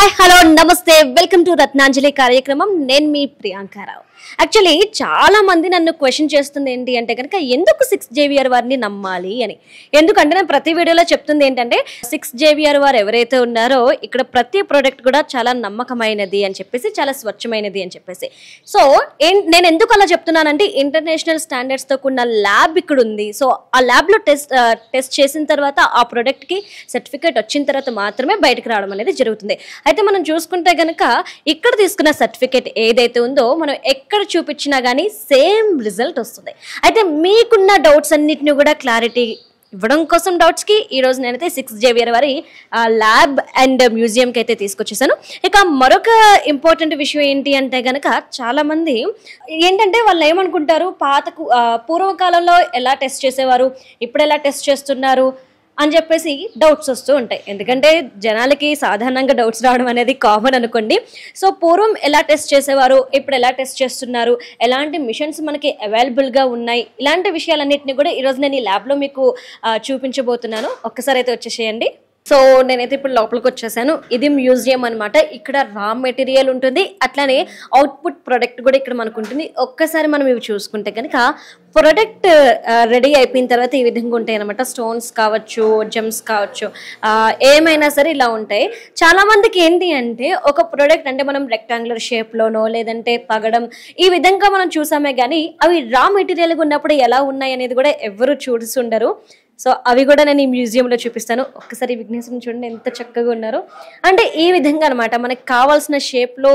Hi hello నమస్తే welcome to Ratnanjali కార్యక్రమం. నేను మీ ప్రియాంకారావు. యాక్చువల్లీ చాలా మంది నన్ను క్వశ్చన్ చేస్తుంది ఏంటి అంటే కనుక ఎందుకు 6JVR వారిని నమ్మాలి అని. ఎందుకంటే నేను ప్రతి వీడియోలో చెప్తుంది ఏంటంటే 6JVR వారు ఎవరైతే ఉన్నారో ఇక్కడ ప్రతి ప్రోడక్ట్ కూడా చాలా నమ్మకమైనది అని చెప్పేసి, చాలా స్వచ్ఛమైనది అని చెప్పేసి. సో నేను ఎందుకు అలా చెప్తున్నానంటే ఇంటర్నేషనల్ స్టాండర్డ్స్తో కూడిన ల్యాబ్ ఇక్కడ ఉంది. సో ఆ ల్యాబ్లో టెస్ట్ చేసిన తర్వాత ఆ ప్రోడక్ట్కి సర్టిఫికేట్ వచ్చిన తర్వాత మాత్రమే బయటకు రావడం అనేది జరుగుతుంది. అయితే మనం చూసుకుంటే కనుక ఇక్కడ తీసుకున్న సర్టిఫికేట్ ఏదైతే ఉందో మనం ఎక్కడ చూపించినా కానీ సేమ్ రిజల్ట్ వస్తుంది. అయితే మీకున్న డౌట్స్ అన్నిటిని కూడా క్లారిటీ ఇవ్వడం కోసం డౌట్స్కి ఈరోజు నేనైతే 6JVR వారి ల్యాబ్ అండ్ మ్యూజియంకి అయితే తీసుకొచ్చేసాను. ఇక మరొక ఇంపార్టెంట్ విషయం ఏంటి అంటే కనుక చాలామంది ఏంటంటే వాళ్ళు ఏమనుకుంటారు, పూర్వకాలంలో ఎలా టెస్ట్ చేసేవారు, ఇప్పుడు ఎలా టెస్ట్ చేస్తున్నారు అని చెప్పేసి డౌట్స్ వస్తూ ఉంటాయి. ఎందుకంటే జనాలకి సాధారణంగా డౌట్స్ రావడం అనేది కామన్ అనుకోండి. సో పూర్వం ఎలా టెస్ట్ చేసేవారు, ఇప్పుడు ఎలా టెస్ట్ చేస్తున్నారు, ఎలాంటి మిషన్స్ మనకి అవైలబుల్గా ఉన్నాయి, ఇలాంటి విషయాలన్నింటినీ కూడా ఈరోజు నేను ఈ ల్యాబ్లో మీకు చూపించబోతున్నాను. ఒక్కసారి అయితే వచ్చేసేయండి. సో నేనైతే ఇప్పుడు లోపలికి వచ్చేసాను. ఇది మ్యూజియం అనమాట. ఇక్కడ రా మెటీరియల్ ఉంటుంది, అట్లానే అవుట్పుట్ ప్రోడక్ట్ కూడా ఇక్కడ మనకు ఉంటుంది. ఒక్కసారి మనం ఇవి చూసుకుంటే కనుక ప్రోడక్ట్ రెడీ అయిపోయిన తర్వాత ఈ విధంగా ఉంటాయి అనమాట. స్టోన్స్ కావచ్చు, జెమ్స్ కావచ్చు, ఏమైనా సరే ఇలా ఉంటాయి. చాలామందికి ఏంటి అంటే ఒక ప్రోడక్ట్ అంటే మనం రెక్టాంగులర్ షేప్లోనో లేదంటే పగడం ఈ విధంగా మనం చూసామే కానీ అవి రా మెటీరియల్గా ఉన్నప్పుడు ఎలా ఉన్నాయి అనేది కూడా ఎవరు చూస్తుండరు. సో అవి కూడా నేను ఈ మ్యూజియంలో చూపిస్తాను. ఒక్కసారి విఘ్నేశ్వరుని చూడండి ఎంత చక్కగా ఉన్నారో. అంటే ఈ విధంగా అనమాట మనకు కావాల్సిన షేప్లో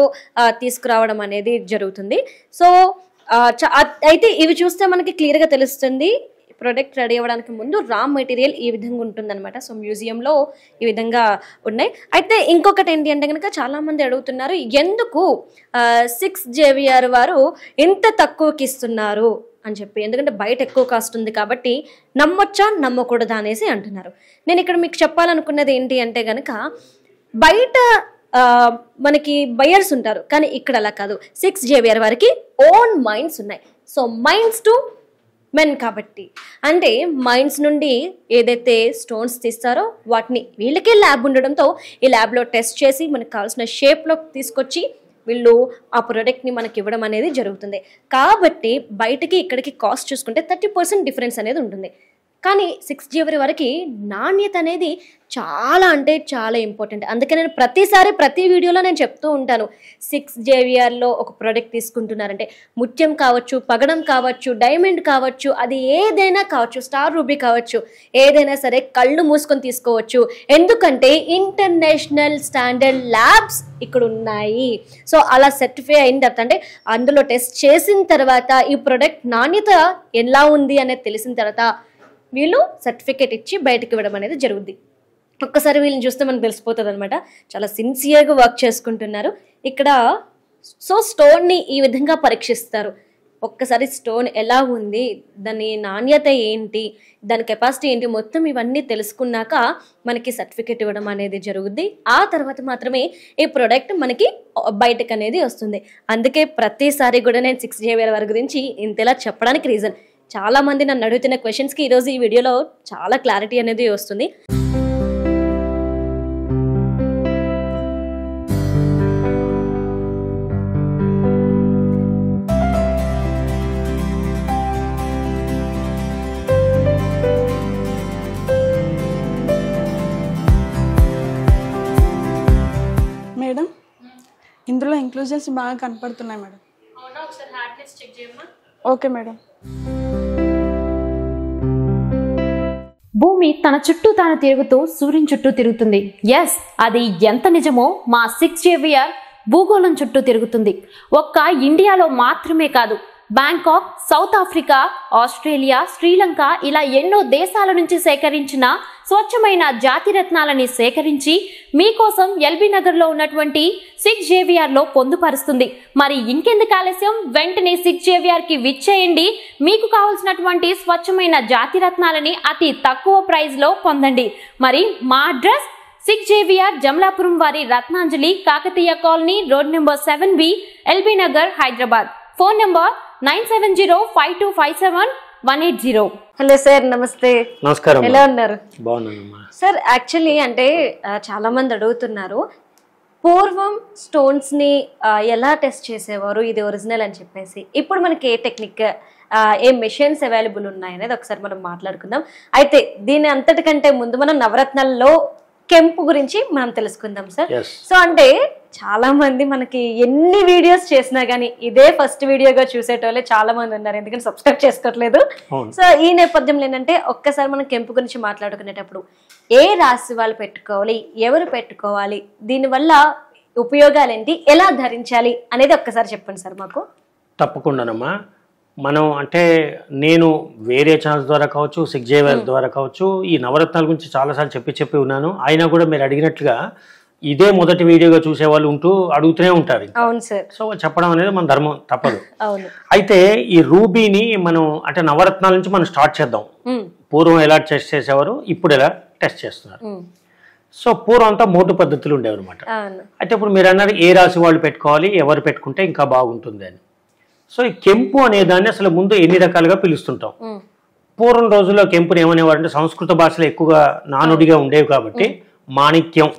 తీసుకురావడం అనేది జరుగుతుంది. సో అయితే ఇవి చూస్తే మనకి క్లియర్గా తెలుస్తుంది ప్రోడక్ట్ రెడీ అవ్వడానికి ముందు రా మెటీరియల్ ఈ విధంగా ఉంటుందన్నమాట. సో మ్యూజియంలో ఈ విధంగా ఉన్నాయి. అయితే ఇంకొకటి ఏంటి అంటే కనుక చాలామంది అడుగుతున్నారు ఎందుకు 6JVR వారు ఇంత తక్కువకి ఇస్తున్నారు అని చెప్పి. ఎందుకంటే బయట ఎక్కువ కాస్ట్ ఉంది కాబట్టి నమ్మొచ్చా నమ్మకూడదా అనేసి అంటున్నారు. నేను ఇక్కడ మీకు చెప్పాలనుకున్నది ఏంటి అంటే కనుక బయట మనకి బయర్స్ ఉంటారు, కానీ ఇక్కడ అలా కాదు. 6JVR వారికి ఓన్ మైన్స్ ఉన్నాయి. సో మైన్స్ టు మెన్ కాబట్టి అంటే మైన్స్ నుండి ఏదైతే స్టోన్స్ తీస్తారో వాటిని వీళ్ళకే ల్యాబ్ ఉండడంతో ఈ ల్యాబ్లో టెస్ట్ చేసి మనకు కావాల్సిన షేప్లో తీసుకొచ్చి వీళ్ళు ఆ ప్రోడక్ట్ని మనకి ఇవ్వడం అనేది జరుగుతుంది. కాబట్టి బయటకి ఇక్కడికి కాస్ట్ చూసుకుంటే 30% డిఫరెన్స్ అనేది ఉంటుంది. కానీ 6JVR వారికి నాణ్యత అనేది చాలా అంటే చాలా ఇంపార్టెంట్. అందుకే నేను ప్రతిసారి ప్రతి వీడియోలో నేను చెప్తూ ఉంటాను 6JVRలో ఒక ప్రోడక్ట్ తీసుకుంటున్నారంటే ముత్యం కావచ్చు, పగడం కావచ్చు, డైమండ్ కావచ్చు, అది ఏదైనా కావచ్చు, స్టార్ రూబీ కావచ్చు, ఏదైనా సరే కళ్ళు మూసుకొని తీసుకోవచ్చు. ఎందుకంటే ఇంటర్నేషనల్ స్టాండర్డ్ ల్యాబ్స్ ఇక్కడ ఉన్నాయి. సో అలా సర్టిఫై అయిన తర్వాత అంటే అందులో టెస్ట్ చేసిన తర్వాత ఈ ప్రోడక్ట్ నాణ్యత ఎలా ఉంది అనేది తెలిసిన తర్వాత వీళ్ళు సర్టిఫికేట్ ఇచ్చి బయటకు ఇవ్వడం అనేది జరుగుద్ది. ఒక్కసారి వీళ్ళని చూస్తే మనకు తెలిసిపోతుంది అనమాట. చాలా సిన్సియర్గా వర్క్ చేసుకుంటున్నారు ఇక్కడ. సో స్టోన్ని ఈ విధంగా పరీక్షిస్తారు. ఒక్కసారి స్టోన్ ఎలా ఉంది, దాని నాణ్యత ఏంటి, దాని కెపాసిటీ ఏంటి, మొత్తం ఇవన్నీ తెలుసుకున్నాక మనకి సర్టిఫికేట్ ఇవ్వడం అనేది జరుగుద్ది. ఆ తర్వాత మాత్రమే ఈ ప్రోడక్ట్ మనకి బయటకు అనేది వస్తుంది. అందుకే ప్రతిసారి కూడా నేను 6JVR వారి గురించి ఇంతలా చెప్పడానికి రీజన్, చాలా మంది నన్ను అడుగుతున్న క్వశ్చన్స్కి ఈరోజు ఈ వీడియోలో చాలా క్లారిటీ అనేది వస్తుంది. మేడం ఇందులో ఇంక్లూజన్స్ బాగా కనపడుతున్నాయి మేడం. Okay madam. భూమి తన చుట్టూ తాను తిరుగుతూ సూర్యుని చుట్టూ తిరుగుతుంది. ఎస్, అది ఎంత నిజమో మా 6JVR భూగోళం చుట్టూ తిరుగుతుంది. ఒక్క ఇండియాలో మాత్రమే కాదు, Bangkok, south Africa, Australia, Sri Lanka ఇలా ఎన్నో దేశాల నుంచి సేకరించిన స్వచ్ఛమైన జాతి రత్నాలని సేకరించి మీకోసం ఎల్బీ నగర్లో ఉన్నటువంటి 6JVRలో పొందుపరుస్తుంది. మరి ఇంకెందుకు ఆలస్యం, వెంటనే 6JVRకి విచ్చేయండి. మీకు కావాల్సినటువంటి స్వచ్ఛమైన జాతి రత్నాలని అతి తక్కువ ప్రైస్లో పొందండి. మరి మా అడ్రస్ 6JVR జమలాపురం వారి Ratnanjali, Kakatiya colony, road number 7B, LB Nagar, Hyderabad. Phone number 9705257180. Hello sir, నమస్తే. నమస్కారం. ఎలా ఉన్నారు? బాగున్నానమ్మా. సార్ యాక్చువల్లీ అంటే చాలా మంది అడుగుతున్నారు పూర్వం స్టోన్స్ ని ఎలా టెస్ట్ చేసేవారు ఇది ఒరిజినల్ అని చెప్పేసి, ఇప్పుడు మనకి ఏ టెక్నిక్ ఏ మెషిన్స్ అవైలబుల్ ఉన్నాయనేది ఒకసారి మనం మాట్లాడుకుందాం. అయితే దీని అంతటికంటే ముందు మనం నవరత్నాల్లో కెంపు గురించి మనం తెలుసుకుందాం సార్. సో అంటే చాలా మంది మనకి ఎన్ని వీడియోస్ చేసినా గానీ ఇదే ఫస్ట్ వీడియోగా చూసేటోళ్ళే చాలా మంది ఉన్నారు, ఎందుకంటే సబ్స్క్రైబ్ చేసుకోవట్లేదు. సో ఈ నేపథ్యంలో ఏంటంటే ఒక్కసారి మనం కెంపు గురించి మాట్లాడుకునేటప్పుడు ఏ రాశి వాళ్ళు పెట్టుకోవాలి, ఎవరు పెట్టుకోవాలి, దీనివల్ల ఉపయోగాలేంటి, ఎలా ధరించాలి అనేది ఒక్కసారి చెప్పండి సార్ మాకు. తప్పకుండానమ్మా. మనం అంటే నేను వేరే ఛానల్స్ ద్వారా కావచ్చు, 6JVR ద్వారా కావచ్చు, ఈ నవరత్నాల గురించి చాలాసార్లు చెప్పి ఉన్నాను. అయినా కూడా మీరు అడిగినట్లుగా ఇదే మొదటి వీడియోగా చూసే వాళ్ళు ఉంటూ అడుగుతూనే ఉంటారు. అవును సార్. సో చెప్పడం అనేది మన ధర్మం, తప్పదు. అవును. అయితే ఈ రూబీని మనం అంటే నవరత్నాల నుంచి మనం స్టార్ట్ చేద్దాం. పూర్వం ఎలా టెస్ట్ చేసేవారు, ఇప్పుడు ఎలా టెస్ట్ చేస్తున్నారు. సో పూర్వం అంతా మోటు పద్ధతులు ఉండేవి అనమాట. అయితే ఇప్పుడు మీరు అన్నారు ఏ రాశి వాళ్ళు పెట్టుకోవాలి, ఎవరు పెట్టుకుంటే ఇంకా బాగుంటుంది అని. సో ఈ కెంపు అనే దాన్ని అసలు ముందు ఎన్ని రకాలుగా పిలుస్తుంటాం. పూర్వం రోజుల్లో కెంపుని ఏమనేవారు అంటే సంస్కృత భాషలో ఎక్కువగా నానుడిగా ఉండేవి కాబట్టి మాణిక్యం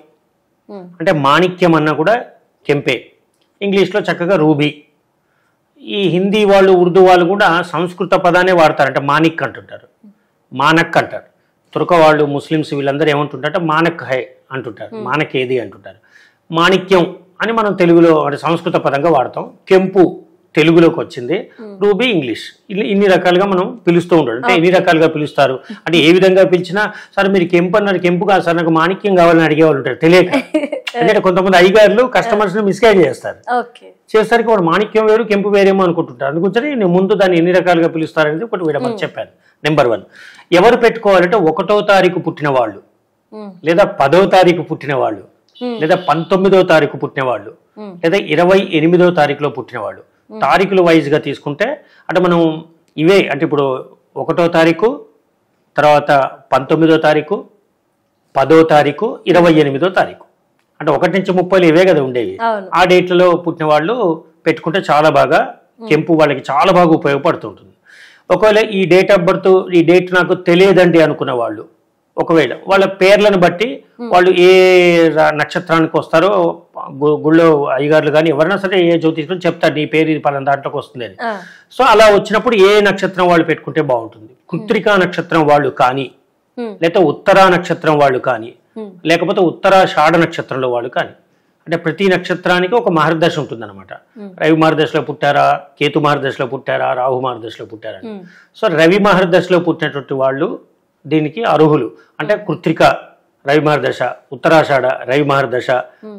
అంటే మాణిక్యం అన్న కూడా కెంపే, ఇంగ్లీష్లో చక్కగా రూబీ. ఈ హిందీ వాళ్ళు, ఉర్దూ వాళ్ళు కూడా సంస్కృత పదాన్ని వాడతారు, అంటే మాణిక్ అంటుంటారు, మానక్ అంటారు. తుర్క వాళ్ళు, ముస్లిమ్స్ వీళ్ళందరూ ఏమంటుంటారంటే మానక్ హై అంటుంటారు, మానక్ ఏది అంటుంటారు. మాణిక్యం అని మనం తెలుగులో అంటే సంస్కృత పదంగా వాడతాం. కెంపు తెలుగులోకి వచ్చింది, రూబీ ఇంగ్లీష్. ఇన్ని రకాలుగా మనం పిలుస్తూ ఉంటాడు. అంటే ఎన్ని రకాలుగా పిలుస్తారు అంటే ఏ విధంగా పిలిచినా, సార్ మీరు కెంపు అన్నారు, కెంపు కాదు సార్ నాకు మాణిక్యం కావాలని అడిగేవాళ్ళు ఉంటారు తెలియక. ఎందుకంటే కొంతమంది అయ్యగారులు కస్టమర్స్ ని మిస్గైడ్ చేస్తారు, చేసరికి వాడు మాణిక్యం వేరు కెంపు వేరేమో అనుకుంటుంటారు. అందుకని నేను ముందు దాన్ని ఎన్ని రకాలుగా పిలుస్తారనేది ఒకటి వీడమని చెప్పాను. నెంబర్ 1, ఎవరు పెట్టుకోవాలంటే 1వ తారీఖు పుట్టిన వాళ్ళు, లేదా 10వ తారీఖు పుట్టిన వాళ్ళు, లేదా 19వ తారీఖు పుట్టిన వాళ్ళు, లేదా 28వ తారీఖులో పుట్టిన వాళ్ళు. తారీఖుల వైజ్ గా తీసుకుంటే అంటే మనం ఇవే అంటే ఇప్పుడు 1వ తారీఖు, తర్వాత 19వ తారీఖు, 10వ తారీఖు, 28వ తారీఖు, అంటే 1 నుంచి 30 ఇవే కదా ఉండేవి. ఆ డేట్లలో పుట్టిన వాళ్ళు పెట్టుకుంటే చాలా బాగా కెంపు వాళ్ళకి చాలా బాగా ఉపయోగపడుతుంటుంది. ఒకవేళ ఈ డేట్ ఆఫ్ బర్త్, ఈ డేట్ నాకు తెలియదండి అనుకున్న వాళ్ళు, ఒకవేళ వాళ్ళ పేర్లను బట్టి వాళ్ళు ఏ నక్షత్రానికి వస్తారో గుళ్ళో అయ్యగారులు కానీ ఎవరైనా సరే ఏ జ్యోతిష్కులు చెప్తారు నీ పేరు ఇది పలానా దాంట్లోకి వస్తుంది అని. సో అలా వచ్చినప్పుడు ఏ నక్షత్రం వాళ్ళు పెట్టుకుంటే బాగుంటుంది. కృత్తికా నక్షత్రం వాళ్ళు కానీ, లేకపోతే ఉత్తరా నక్షత్రం వాళ్ళు కానీ, లేకపోతే ఉత్తరాషాఢ నక్షత్రంలో వాళ్ళు కానీ. అంటే ప్రతి నక్షత్రానికి ఒక మహర్దశ ఉంటుంది అనమాట. రవి మహర్దశలో పుట్టారా, కేతు మహర్దశలో పుట్టారా, రాహు మహర్దశలో పుట్టారా. సో రవి మహర్దశలో పుట్టినటువంటి వాళ్ళు దీనికి అర్హులు. అంటే కృత్తిక రవి మహర్దశ, ఉత్తరాషాఢ రవి మహర్దశ,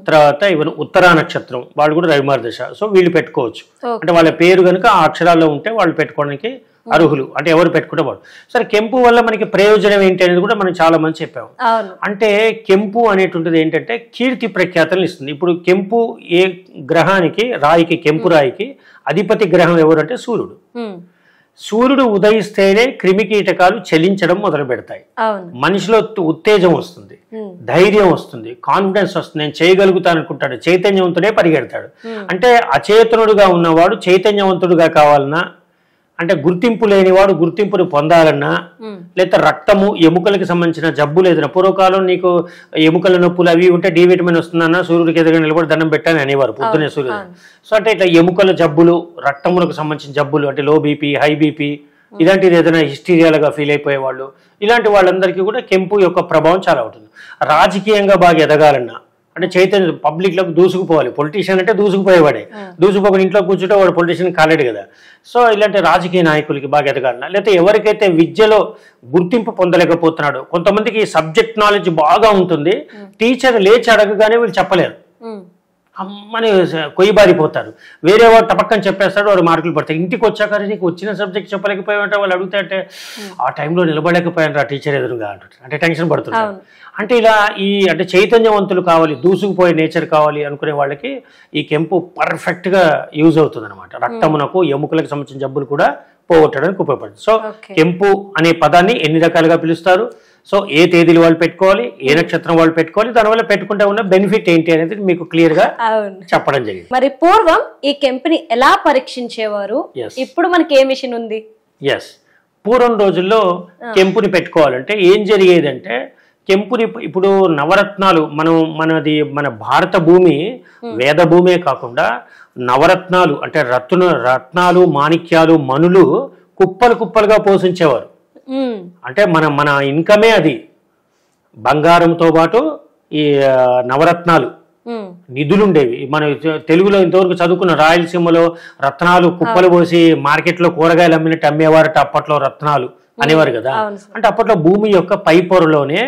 తర్వాత ఈవెన్ ఉత్తరా నక్షత్రం వాళ్ళు కూడా రవి మహర్దశ. సో వీళ్ళు పెట్టుకోవచ్చు. అంటే వాళ్ళ పేరు కనుక ఆ అక్షరాల్లో ఉంటే వాళ్ళు పెట్టుకోవడానికి అర్హులు. అంటే ఎవరు పెట్టుకుంటే వాళ్ళు. సరే కెంపు వల్ల మనకి ప్రయోజనం ఏంటి అనేది కూడా మనం చాలా మంది చెప్పాము. అంటే కెంపు అనేటువంటిది ఏంటంటే కీర్తి ప్రఖ్యాతలను ఇస్తుంది. ఇప్పుడు కెంపు ఏ గ్రహానికి, రాయికి, కెంపు రాయికి అధిపతి గ్రహం ఎవరు అంటే సూర్యుడు. సూర్యుడు ఉదయిస్తేనే క్రిమి కీటకాలు చలించడం మొదలు పెడతాయి. మనిషిలో ఉత్తేజం వస్తుంది, ధైర్యం వస్తుంది, కాన్ఫిడెన్స్ వస్తుంది, నేను చేయగలుగుతాను అనుకుంటాడు, చైతన్యవంతుడే పరిగెడతాడు. అంటే అచేతనుడుగా ఉన్నవాడు చైతన్యవంతుడుగా కావాలన్నా, అంటే గుర్తింపు లేనివాడు గుర్తింపుని పొందాలన్నా, లేదా రక్తము ఎముకలకి సంబంధించిన జబ్బులు ఏదైనా, పూర్వకాలం నీకు ఎముకల నొప్పులు అవి ఉంటే డి విటమిన్ వస్తుందన్నా సూర్యుడికి ఎదురుగా నిలబడి దండం పెట్టాలని అనేవారు పొద్దునే సూర్యుడు. సో అంటే ఇట్లా ఎముకల జబ్బులు, రక్తములకు సంబంధించిన జబ్బులు అంటే లో బీపీ, హై బీపీ, ఇలాంటిది ఏదైనా హిస్టీరియాలుగా ఫీల్ అయిపోయేవాళ్ళు, ఇలాంటి వాళ్ళందరికీ కూడా కెంపు యొక్క ప్రభావం చాలా ఉంటుంది. రాజకీయంగా బాగా ఎదగాలన్నా, అంటే చైతన్య పబ్లిక్లోకి దూసుకుపోవాలి. పొలిటీషియన్ అంటే దూసుకుపోయేవాడే, దూసుకుపోయి ఇంట్లో కూర్చుంటే వాడు పొలిటీషియన్ కాలేడు కదా. సో ఇలాంటి రాజకీయ నాయకులకి బాగా ఎదగాలన్నా, లేకపోతే ఎవరికైతే విద్యలో గుర్తింపు పొందలేకపోతున్నాడో, కొంతమందికి సబ్జెక్ట్ నాలెడ్జ్ బాగా ఉంటుంది, టీచర్ లేచి అడగగానే వీళ్ళు చెప్పలేరు, అమ్మని కొయ్యబారిపోతారు, వేరే వాడు టపక్కని చెప్పేస్తాడు, వాడు మార్కులు పడతాయి. ఇంటికి వచ్చాక నీకు వచ్చిన సబ్జెక్ట్ చెప్పలేకపోయామంటే వాళ్ళు అడుగుతాయంటే ఆ టైంలో నిలబడలేకపోయాను రా టీచర్ ఎదురుగా అంటారు, అంటే టెన్షన్ పడుతుంటారు. అంటే ఇలా ఈ అంటే చైతన్యవంతులు కావాలి, దూసుకుపోయే నేచర్ కావాలి అనుకునే వాళ్ళకి ఈ కెంపు పర్ఫెక్ట్గా యూజ్ అవుతుంది అనమాట. రక్తమునకు, ఎముకలకు సంబంధించిన జబ్బులు కూడా పోగొట్టడానికి ఉపయోగపడుతుంది. సో కెంపు అనే పదాన్ని ఎన్ని రకాలుగా పిలుస్తారు, సో ఏ తేదీలు వాళ్ళు పెట్టుకోవాలి, ఏ నక్షత్రం వాళ్ళు పెట్టుకోవాలి, దానివల్ల పెట్టుకుంటే ఉన్న బెనిఫిట్ ఏంటి అనేది మీకు క్లియర్ గా చెప్పడం జరిగింది. మరి పూర్వం ఈ కెంపుని ఎలా పరీక్షించేవారు, ఇప్పుడు మనకి ఏ మిషన్ ఉంది? పూర్వం రోజుల్లో కెంపుని పెట్టుకోవాలంటే ఏం జరిగేదంటే కెంపుని ఇప్పుడు నవరత్నాలు మనది మన భారత భూమి వేద భూమే కాకుండా నవరత్నాలు అంటే రత్నాలు మాణిక్యాలు మనులు కుప్పలు కుప్పలుగా పోషించేవారు. అంటే మన ఇన్కమే అది. బంగారంతో పాటు ఈ నవరత్నాలు నిధులు ఉండేవి. మన తెలుగులో ఇంతవరకు చదువుకున్న రాయలసీమలో రత్నాలు కుప్పలు పోసి మార్కెట్లో కూరగాయలు అమ్మినట్టు అమ్మేవారట. అప్పట్లో రత్నాలు అనేవారు కదా. అంటే అప్పట్లో భూమి యొక్క పై పొరలోనే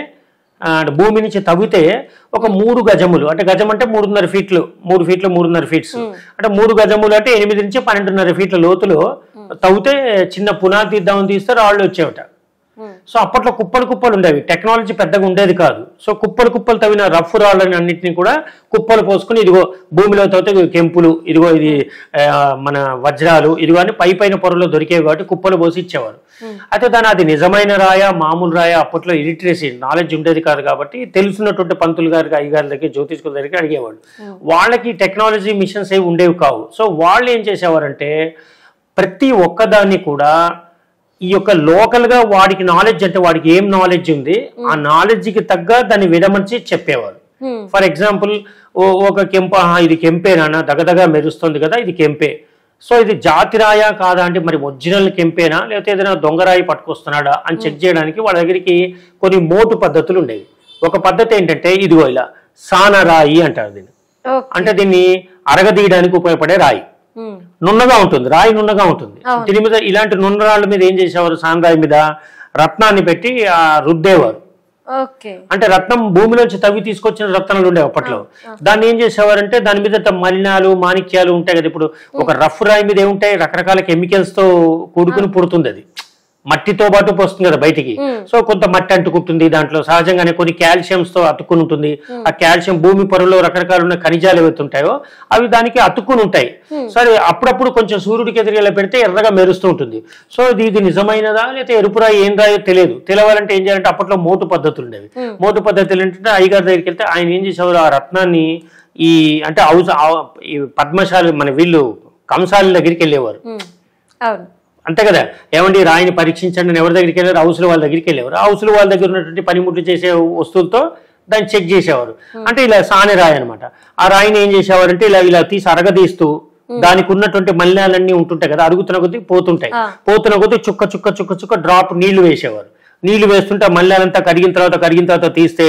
భూమి నుంచి తవ్వితే ఒక 3 గజములు, అంటే గజం అంటే 3.5 ఫీట్లు, 3 ఫీట్లు 3.5 ఫీట్స్, అంటే 3 గజములు అంటే 8 నుంచి 12.5 ఫీట్ల లోతులో తవ్వితే చిన్న పునాది తీద్దామని తీస్తే రాళ్ళు వచ్చేవట. సో అప్పట్లో కుప్పలు కుప్పలు ఉండేవి, టెక్నాలజీ పెద్దగా ఉండేది కాదు. సో కుప్పలు కుప్పలు తవ్విన రఫ్ రాళ్ళని అన్నింటినీ కూడా కుప్పలు పోసుకుని ఇదిగో భూమిలో తవ్వితే కెంపులు, ఇదిగో ఇది మన వజ్రాలు, ఇదిగో అని పైన పొరలో దొరికేవి కాబట్టి కుప్పలు పోసి ఇచ్చేవారు. అయితే అది నిజమైన రాయ మామూలు రాయ అప్పట్లో ఇలిటరసీ నాలెడ్జ్ ఉండేది కాదు కాబట్టి తెలుసున్నటువంటి పంతులు గారికి అయ్యగారి దగ్గర జ్యోతిష్కుల దగ్గరికి అడిగేవాళ్ళు. వాళ్ళకి టెక్నాలజీ మిషన్స్ ఏవి ఉండేవి కావు. సో వాళ్ళు ఏం చేసేవారంటే ప్రతి ఒక్కదాన్ని కూడా ఈ యొక్క లోకల్గా వాడికి నాలెడ్జ్, అంటే వాడికి ఏం నాలెడ్జ్ ఉంది ఆ నాలెడ్జ్కి తగ్గ దాన్ని విడమర్చి చెప్పేవారు. ఫర్ ఎగ్జాంపుల్ ఒక కెంపు, ఇది కెంపేనా, దగదగా మెరుస్తుంది కదా, ఇది కెంపే. సో ఇది జాతి రాయా కాదా అంటే మరి ఒరిజినల్ కెంపేనా లేకపోతే ఏదైనా దొంగరాయి పట్టుకొస్తున్నాడా అని చెక్ చేయడానికి వాళ్ళ దగ్గరికి కొన్ని మోటు పద్ధతులు ఉండేవి. ఒక పద్ధతి ఏంటంటే ఇదిగో ఇలా సానరాయి అంటారు దీన్ని. అంటే దీన్ని అరగదీయడానికి ఉపయోగపడే రాయి. నున్నగా ఉంటుంది, రాయి నున్నగా ఉంటుంది. దీని మీద ఇలాంటి నున్నరాళ్ళ మీద ఏం చేసేవారు, సానరాయి మీద రత్నాన్ని పెట్టి రుద్దేవారు. అంటే రత్నం భూమిలోంచి తవ్వి తీసుకొచ్చిన రత్నాలు ఉండేవి అప్పట్లో. దాన్ని ఏం చేసేవారంటే దాని మీద మలినాలు మాణిక్యాలు ఉంటాయి కదా. ఇప్పుడు ఒక రఫ్ రాయి మీద ఏముంటాయి, రకరకాల కెమికల్స్ తో కూడుకుని పుడుతుంది, అది మట్టితో పాటు వస్తుంది కదా బయటికి. సో కొంత మట్టి అంటుకుంటుంది, దాంట్లో సహజంగానే కొన్ని కాల్షియంస్ తో అతుక్కుని ఉంటుంది. ఆ కాల్షియం భూమి పొరలో రకరకాల ఖనిజాలు ఏవైతుంటాయో అవి దానికి అతుక్కుని ఉంటాయి. సరే అప్పుడప్పుడు కొంచెం సూర్యుడికి ఎదురుగా పెడితే ఎర్రగా మెరుస్తూ ఉంటుంది. సో ఇది నిజమైనదా లేకపోతే ఎరుపు రాయి ఏం రాయో తెలియదు. తెలవాలంటే ఏం చేయాలంటే అప్పట్లో మోటు పద్ధతులు ఉండేవి. మోటు పద్ధతులు ఏంటంటే అయ్యగారి దగ్గరికి వెళ్తే ఆయన ఏం చేసేవారు, ఆ రత్నాన్ని అంటే ఈ పద్మశాలి మన వీళ్ళు కంసాలి దగ్గరికి వెళ్ళేవారు. అంతే కదా, ఏమండి రాయిని పరీక్షించండి అని ఎవరి దగ్గరికి వెళ్ళారు, హౌస్లో వాళ్ళ దగ్గరికి వెళ్ళేవారు. హౌస్లో వాళ్ళ దగ్గర ఉన్నటువంటి పనిముట్లు చేసే వస్తువులతో దాన్ని చెక్ చేసేవారు. అంటే ఇలా సానే రాయి అనమాట. ఆ రాయిని ఏం చేసేవారంటే ఇలా తీసి అరగదీస్తూ దానికి ఉన్నటువంటి మలినాలన్నీ ఉంటుంటాయి కదా, అరుగుతున్న కొద్దీ పోతున్న కొద్దీ చుక్క చుక్క చుక్క చుక్క డ్రాప్ నీళ్లు వేసేవారు. నీళ్లు వేస్తుంటే ఆ మలినాలంతా కరిగిన తర్వాత తీస్తే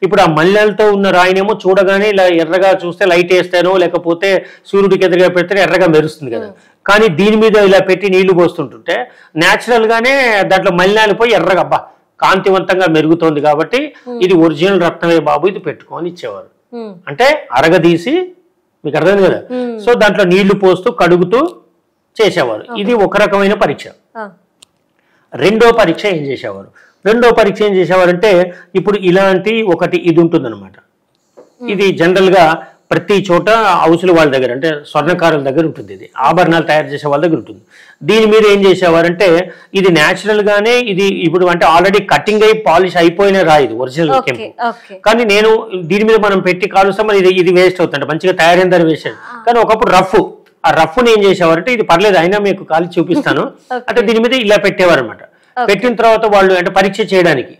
ఇప్పుడు ఆ మలినాలతో ఉన్న రాయినేమో చూడగానే ఇలా ఎర్రగా చూస్తే లైట్ వేస్తానో లేకపోతే సూర్యుడికి ఎదురుగా పెడితే ఎర్రగా మెరుస్తుంది కదా. కానీ దీని మీద ఇలా పెట్టి నీళ్లు పోస్తుంటుంటే న్యాచురల్ గానే దాంట్లో మలినాలు పోయి ఎర్రగా అబ్బా కాంతివంతంగా మెరుగుతోంది కాబట్టి ఇది ఒరిజినల్ రత్నమే బాబు, ఇది పెట్టుకొని ఇచ్చేవారు. అంటే అరగదీసి, మీకు అర్థమైంది కదా. సో దాంట్లో నీళ్లు పోస్తూ కడుగుతూ చేసేవారు. ఇది ఒక రకమైన పరీక్ష. రెండో పరీక్ష ఏం చేసేవారంటే ఇప్పుడు ఇలాంటి ఒకటి ఇది ఉంటుందన్నమాట. ఇది జనరల్ గా ప్రతి చోట హౌసులు వాళ్ళ దగ్గర, అంటే స్వర్ణకారుల దగ్గర ఉంటుంది, ఇది ఆభరణాలు తయారు చేసే వాళ్ళ దగ్గర ఉంటుంది. దీని మీద ఏం చేసేవారంటే ఇది న్యాచురల్ గానే ఇది ఇప్పుడు అంటే ఆల్రెడీ కటింగ్ అయి పాలిష్ అయిపోయిన రాయి, ఇది ఒరిజినల్ కెంపు. కానీ నేను దీని మీద మనం పెట్టి కాలుస్తాం, ఇది వేస్ట్ అవుతుంది, మంచిగా తయారైన దాన్ని వేస్ట్. కానీ ఒకప్పుడు రఫ్, ఆ రఫ్ని ఏం చేసేవారంటే ఇది పర్లేదు అయినా మీకు కాల్చి చూపిస్తాను అంటే దీని మీద ఇలా పెట్టేవారు అనమాట. పెట్టిన తర్వాత వాళ్ళు అంటే పరీక్ష చేయడానికి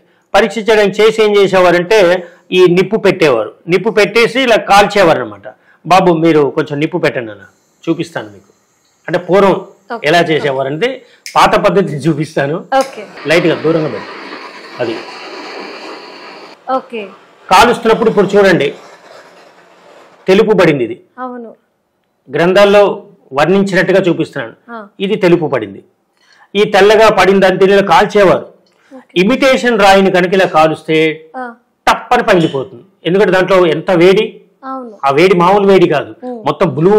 చేసి ఏం చేసేవారంటే ఈ నిప్పు పెట్టేవారు. నిప్పు పెట్టేసి ఇలా కాల్చేవారు అనమాట. బాబు మీరు కొంచెం నిప్పు పెట్టండి అన్న, చూపిస్తాను మీకు. అంటే పూర్వం ఎలా చేసేవారంటే పాత పద్ధతిని చూపిస్తాను, లైట్ గా దూరంగా పెట్టి అది కాలుస్తున్నప్పుడు ఇప్పుడు చూడండి తెలుపు పడింది. ఇది గ్రంథాల్లో వర్ణించినట్టుగా చూపిస్తున్నాను. ఇది తెలుపు పడింది. ఈ తెల్లగా పడిన దాని తెలియదు కాల్చేవారు. ఇమిటేషన్ రాయిని కనుక ఇలా కాలుస్తే తప్పని పగిలిపోతుంది. ఎందుకంటే దాంట్లో ఎంత వేడి, ఆ వేడి మామూలు వేడి కాదు, మొత్తం బ్లూ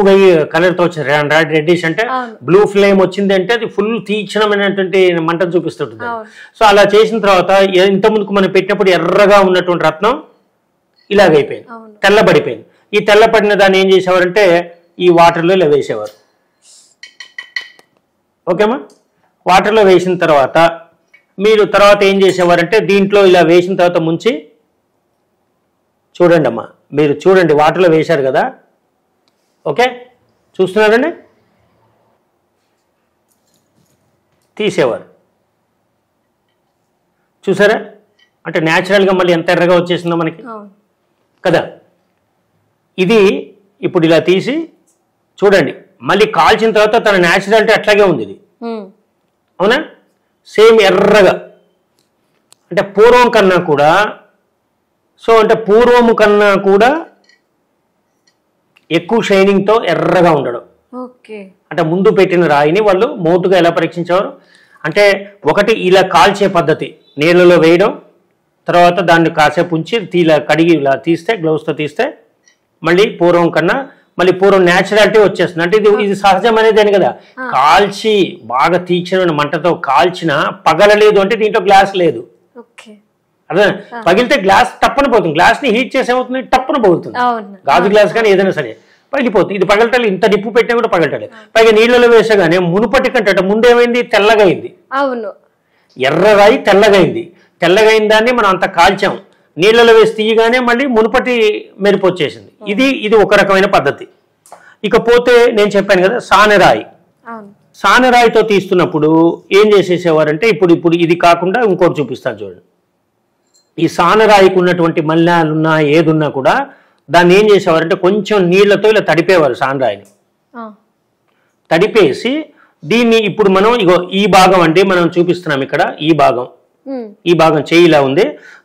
కలర్ తో వచ్చింది, రెడ్డిష్ అంటే బ్లూ ఫ్లేమ్ వచ్చింది అంటే అది ఫుల్ తీక్షణమైనటువంటి మంటను చూపిస్తుంటుంది. సో అలా చేసిన తర్వాత ఇంతకుముందుకు మనం పెట్టినప్పుడు ఎర్రగా ఉన్నటువంటి రత్నం ఇలాగైపోయింది, తెల్లబడిపోయింది. ఈ తెల్లబడిన దాన్ని ఏం చేసేవారంటే ఈ వాటర్లో ఇలా వేసేవారు. ఓకేమా, వాటర్లో వేసిన తర్వాత మీరు తర్వాత ఏం చేసేవారంటే దీంట్లో ఇలా వేసిన తర్వాత ముంచి చూడండి అమ్మా, మీరు చూడండి వాటర్లో వేశారు కదా, ఓకే చూస్తున్నారండి, తీసేవారు. చూసారా అంటే న్యాచురల్గా మళ్ళీ ఎంత ఎర్రగా వచ్చేసిందో మనకి కదా. ఇది ఇప్పుడు ఇలా తీసి చూడండి, మళ్ళీ కాల్చిన తర్వాత తన న్యాచురాలిటీ అట్లాగే ఉంది ఇది, అవునా? సేమ్ ఎర్రగా, అంటే పూర్వం కన్నా కూడా, సో అంటే పూర్వము కన్నా కూడా ఎక్కువ షైనింగ్తో ఎర్రగా ఉండడం. అంటే ముందు పెట్టిన రాయిని వాళ్ళు మోటుగా ఎలా పరీక్షించేవారు అంటే, ఒకటి ఇలా కాల్చే పద్ధతి, నీళ్ళలో వేయడం, తర్వాత దాన్ని కాసేపు ఉంచి ఇలా కడిగి ఇలా తీస్తే, గ్లౌస్తో తీస్తే మళ్ళీ పూర్వం కన్నా మళ్ళీ పూర్వం న్యాచురాలిటీ వచ్చేస్తుంది. అంటే ఇది సహజం అనేది అని కదా. కాల్చి బాగా తీక్షణమైన మంటతో కాల్చిన పగలలేదు అంటే దీంట్లో గ్లాస్ లేదు, అదే పగిలితే గ్లాస్ టప్పున పోతుంది. గ్లాస్ ని హీట్ చేసి ఏమవుతుంది, టప్పున పోతుంది. గాజు గ్లాస్ కానీ ఏదైనా సరే పగిలిపోతుంది. ఇది పగలటాలి, ఇంత నిప్పు పెట్టినా కూడా పగలటాలి. పైగా నీళ్ళలో వేసగానే మునుపటి కంటే ముందేమైంది, తెల్లగా అయింది. ఎర్ర రాయి తెల్లగా అయింది. తెల్లగా అయిన దాన్ని మనం అంత కాల్చాం, నీళ్ళలో వేసి తీయగానే మళ్ళీ మునుపటి మెరుపు వచ్చేసింది. ఇది ఒక రకమైన పద్ధతి. ఇకపోతే నేను చెప్పాను కదా సానెరాయి. సానెరాయితో తీస్తున్నప్పుడు ఏం చేసేసేవారంటే, ఇప్పుడు ఇది కాకుండా ఇంకోటి చూపిస్తాను చూడండి. ఈ సానరాయికి ఉన్నటువంటి మలినాలున్నా ఏదున్నా కూడా దాన్ని ఏం చేసేవారంటే కొంచెం నీళ్లతో ఇలా తడిపేవారు సానరాయిని. తడిపేసి దీన్ని ఇప్పుడు మనం ఇగో ఈ భాగం అంటే మనం చూపిస్తున్నాం ఇక్కడ, ఈ భాగం చేయి ఇలా ఉంది,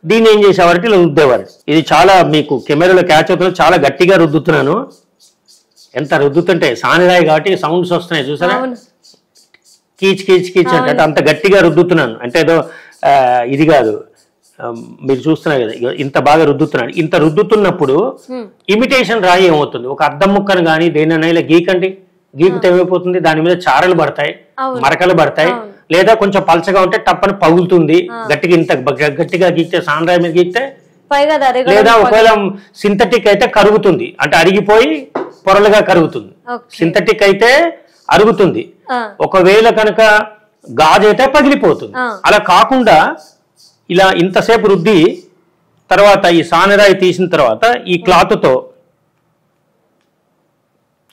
దీన్ని ఏం చేసేవారంటే ఇలా రుద్దేవారు. ఇది చాలా మీకు కెమెరాలో క్యాచ్ అవుతుంది, చాలా గట్టిగా రుద్దుతున్నాను. ఎంత రుద్దుతుంటే సానరాయి కాబట్టి సౌండ్స్ వస్తున్నాయి చూసారా, కీచ్ కీచ్ కీచ్ అంటే అంత గట్టిగా రుద్దుతున్నాను. అంటే ఏదో ఇది కాదు, మీరు చూస్తున్నారు కదా ఇంత బాగా రుద్దుతున్నాడు. ఇంత రుద్దుతున్నప్పుడు ఇమిటేషన్ రాయి ఏమవుతుంది, ఒక అద్దం ముక్కను కానీ దేనైనా ఇలా గీకండి, గీకితే ఏమైపోతుంది, దాని మీద చారలు పడతాయి, మరకలు పడతాయి, లేదా కొంచెం పలచగా ఉంటే టప్పని పగులుతుంది. గట్టిగా ఇంత గట్టిగా గీకితే సానరాయి మీద గీకితే, లేదా ఒకవేళ సింథటిక్ అయితే కరుగుతుంది, అంటే అరిగిపోయి పొరలుగా కరుగుతుంది. సింథటిక్ అయితే అరుగుతుంది, ఒకవేళ కనుక గాజు అయితే పగిలిపోతుంది. అలా కాకుండా ఇలా ఇంతసేపు రుద్ది తర్వాత ఈ సానరాయి తీసిన తర్వాత ఈ క్లాత్తో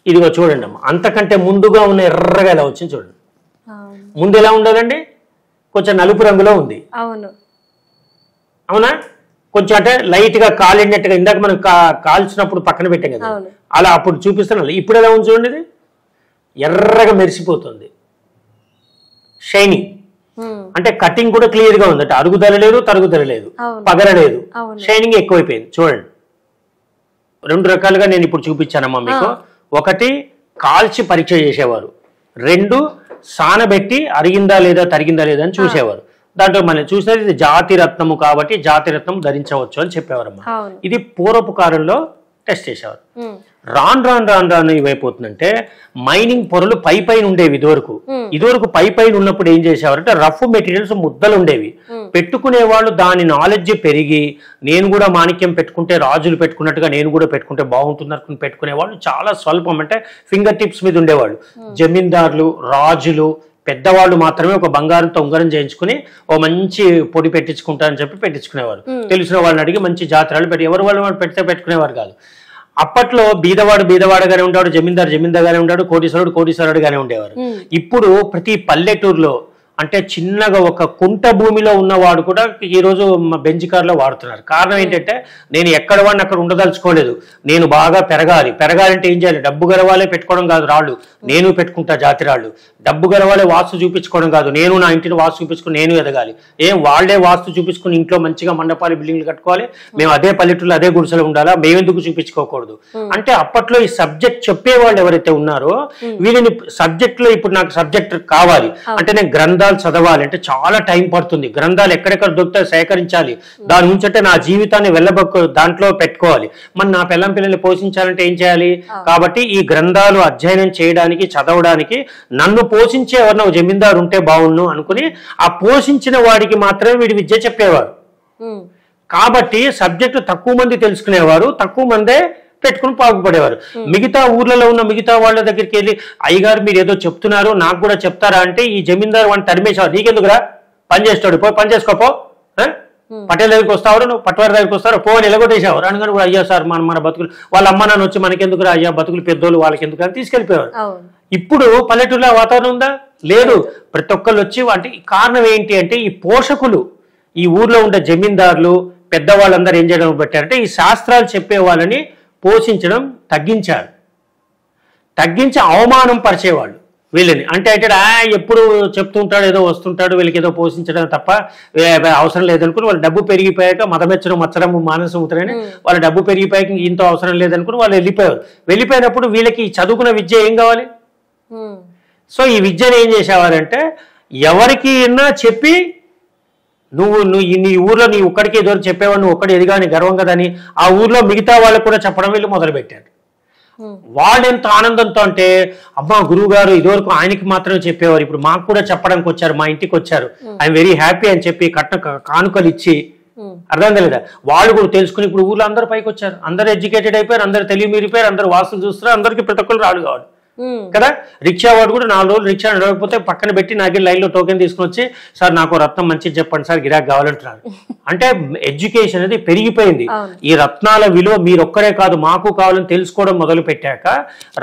ఇదిగో చూడండి అమ్మ, అంతకంటే ముందుగా ఉన్న ఎర్రగా ఎలా వచ్చింది చూడండి. ముందు ఎలా ఉండదండి, కొంచెం నలుపు రంగులో ఉంది, అవునా? కొంచెం అంటే లైట్ గా కాలినట్టుగా, ఇందాక మనం కాల్చినప్పుడు పక్కన పెట్టాం కదా, అలా అప్పుడు చూపిస్తున్నాను. ఇప్పుడు ఎలా ఉంది చూడండి, ఇది ఎర్రగా మెరిసిపోతుంది, షైనింగ్. అంటే కటింగ్ కూడా క్లియర్ గా ఉంది, అంటే అరుగుదల లేదు, తరుగుదల లేదు, పగలలేదు, షైనింగ్ ఎక్కువైపోయింది. చూడండి, రెండు రకాలుగా నేను ఇప్పుడు చూపించానమ్మా మీకు. ఒకటి కాల్చి పరీక్ష చేసేవారు, రెండు సానబెట్టి అరిగిందా లేదా తరిగిందా లేదా అని చూసేవారు. దాంట్లో మనం చూసినది ఇది జాతి రత్నము కాబట్టి జాతి రత్నం ధరించవచ్చు అని చెప్పేవారమ్మా. ఇది పూర్వపు కాలంలో టెస్ట్ చేసేవారు. రాను ఏమైపోతుందంటే మైనింగ్ పొరలు పైన ఉండేవి. ఇదివరకు పైన ఉన్నప్పుడు ఏం చేసేవారంటే రఫ్ మెటీరియల్స్ ముద్దలు ఉండేవి, పెట్టుకునే వాళ్ళు. దాని నాలెడ్జ్ పెరిగి నేను కూడా మాణిక్యం పెట్టుకుంటే రాజులు పెట్టుకున్నట్టుగా నేను కూడా పెట్టుకుంటే బాగుంటుంది అనుకుని పెట్టుకునే వాళ్ళు చాలా స్వల్పం, అంటే ఫింగర్ టిప్స్ మీద ఉండేవాళ్ళు. జమీందారులు, రాజులు, పెద్దవాళ్ళు మాత్రమే ఒక బంగారంతో ఉంగరం చేయించుకుని ఓ మంచి పొడి పెట్టించుకుంటారని చెప్పి పెట్టించుకునేవారు. తెలిసిన వాళ్ళని అడిగి మంచి జాతరలు పెట్టి ఎవరు వాళ్ళు పెడితే పెట్టుకునేవారు కాదు. అప్పట్లో బీదవాడుగానే ఉండేవాడు, జమీందారుగానే ఉండేవాడు, కోటీశ్వరుడుగానే ఉండేవారు. ఇప్పుడు ప్రతి పల్లెటూరులో అంటే చిన్నగా ఒక కుంట భూమిలో ఉన్నవాడు కూడా ఈరోజు బెంజ్ కార్లో వాడుతున్నారు. కారణం ఏంటంటే నేను ఎక్కడ వాడిని అక్కడ ఉండదలుచుకోలేదు, నేను బాగా పెరగాలంటే ఏం చేయాలి, డబ్బు గలవాలే పెట్టుకోవడం కాదు రాళ్ళు, నేను పెట్టుకుంటా జాతి రాళ్ళు. డబ్బు గలవాలే వాస్తు చూపించుకోవడం కాదు, నేను నా ఇంటిని వాస్తు చూపించుకుని నేను ఎదగాలి. వాళ్లే వాస్తు చూపించుకుని ఇంట్లో మంచిగా మండపాలు బిల్డింగ్లు కట్టుకోవాలి, మేము అదే పల్లెటూరులో అదే గుడిసెలు ఉండాలా, మేమెందుకు చూపించుకోకూడదు అంటే అప్పట్లో ఈ సబ్జెక్ట్ చెప్పేవాళ్ళు ఎవరైతే ఉన్నారో వీళ్ళని సబ్జెక్ట్ లో ఇప్పుడు నాకు సబ్జెక్ట్ కావాలి అంటే నేను గ్రంథాలు చదవాలి అంటే చాలా టైం పడుతుంది. గ్రంథాలు ఎక్కడెక్కడ దొరుకుతాయి సేకరించాలి, దాని నుంచి అంటే నా జీవితాన్ని దాంట్లో పెట్టుకోవాలి. మరి నా పిల్లల్ని పోషించాలంటే ఏం చేయాలి? కాబట్టి ఈ గ్రంథాలు అధ్యయనం చేయడానికి, చదవడానికి నన్ను పోషించే ఎవరన్నా జమీందారు ఉంటే బాగుండు అనుకుని ఆ పోషించిన వాడికి మాత్రమే వీడి విద్య చెప్పేవారు. కాబట్టి సబ్జెక్టు తక్కువ మంది తెలుసుకునేవారు, తక్కువ మందే పెట్టుకుని బాగుపడేవారు. మిగతా ఊర్లలో ఉన్న మిగతా వాళ్ళ దగ్గరికి వెళ్ళి అయ్యగారు మీరు ఏదో చెప్తున్నారు నాకు కూడా చెప్తారా అంటే ఈ జమీందారు వాడిని తరిమేసేవారు. నీకెందుకురా, పని చేస్తాడు, పో పని చేసుకోపో, పటేల్ దగ్గరికి వస్తావారు, నువ్వు పట్వారి దగ్గరికి వస్తారు, పో అని ఎలగొట్టేసేవారు. అనగానే కూడా అయ్యా సార్ మన బతుకులు వాళ్ళ అమ్మ నాన్న వచ్చి మనకెందుకురా అయ్యా బతుకులు పెద్దోళ్ళు వాళ్ళకి ఎందుకు అని తీసుకెళ్ళిపోయారు. ఇప్పుడు పల్లెటూరులో వాతావరణం ఉందా? లేదు. ప్రతి ఒక్కళ్ళు వచ్చి అంటే కారణం ఏంటి అంటే ఈ పోషకులు ఈ ఊర్లో ఉండే జమీందారులు పెద్దవాళ్ళందరూ ఏం చేయడం పెట్టారంటే ఈ శాస్త్రాలు చెప్పే వాళ్ళని పోషించడం తగ్గించారు. తగ్గించి అవమానం పరిచేవాళ్ళు వీళ్ళని. అంటే ఎప్పుడు చెప్తుంటాడు, ఏదో వస్తుంటాడు, వీళ్ళకి ఏదో పోషించడం తప్ప అవసరం లేదనుకుని వాళ్ళు డబ్బు పెరిగిపోయాక మదమెచ్చడం మచ్చడం మానసం అవుతారని వాళ్ళ డబ్బు పెరిగిపోయాక ఇంతో అవసరం లేదనుకుని వాళ్ళు వెళ్ళిపోయారు. వెళ్ళిపోయినప్పుడు వీళ్ళకి చదువుకున్న విద్య ఏం కావాలి? సో ఈ విద్యను ఏం చేసేవారంటే ఎవరికి చెప్పి నువ్వు నీ ఊర్లో నీ ఒక్కడికి ఏదో చెప్పేవాడు, నువ్వు ఒక్కడి ఎదిగా నీ గర్వం కదా అని ఆ ఊర్లో మిగతా వాళ్ళకు కూడా చెప్పడం వీళ్ళు మొదలుపెట్టారు. వాళ్ళు ఎంత ఆనందంతో అంటే అమ్మా గురువు గారు ఇదివరకు ఆయనకి మాత్రమే చెప్పేవారు, ఇప్పుడు మాకు కూడా చెప్పడానికి వచ్చారు, మా ఇంటికి వచ్చారు, ఐఎమ్ వెరీ హ్యాపీ అని చెప్పి కానుకలు ఇచ్చి అర్థం లేదా వాళ్ళు కూడా తెలుసుకుని ఇప్పుడు ఊర్లో అందరూ పైకి వచ్చారు, అందరూ ఎడ్యుకేటెడ్ అయిపోయారు, అందరూ తెలివి మీరిపోయారు, అందరూ వాస్తులు చూస్తారు, అందరికీ ప్రతి ఒక్కరు రాడు కావాలి కదా. రిక్షా వాడు కూడా 4 రోజులు రిక్షా నడవకపోతే పక్కన పెట్టి నాకు లైన్లో టోకెన్ తీసుకుని వచ్చి సార్ నాకు రత్నం మంచిది చెప్పండి సార్ గిరాక్ కావాలంటున్నారు. అంటే ఎడ్యుకేషన్ అనేది పెరిగిపోయింది. ఈ రత్నాల విలువ మీరొక్కరే కాదు మాకు కావాలని తెలుసుకోవడం మొదలు పెట్టాక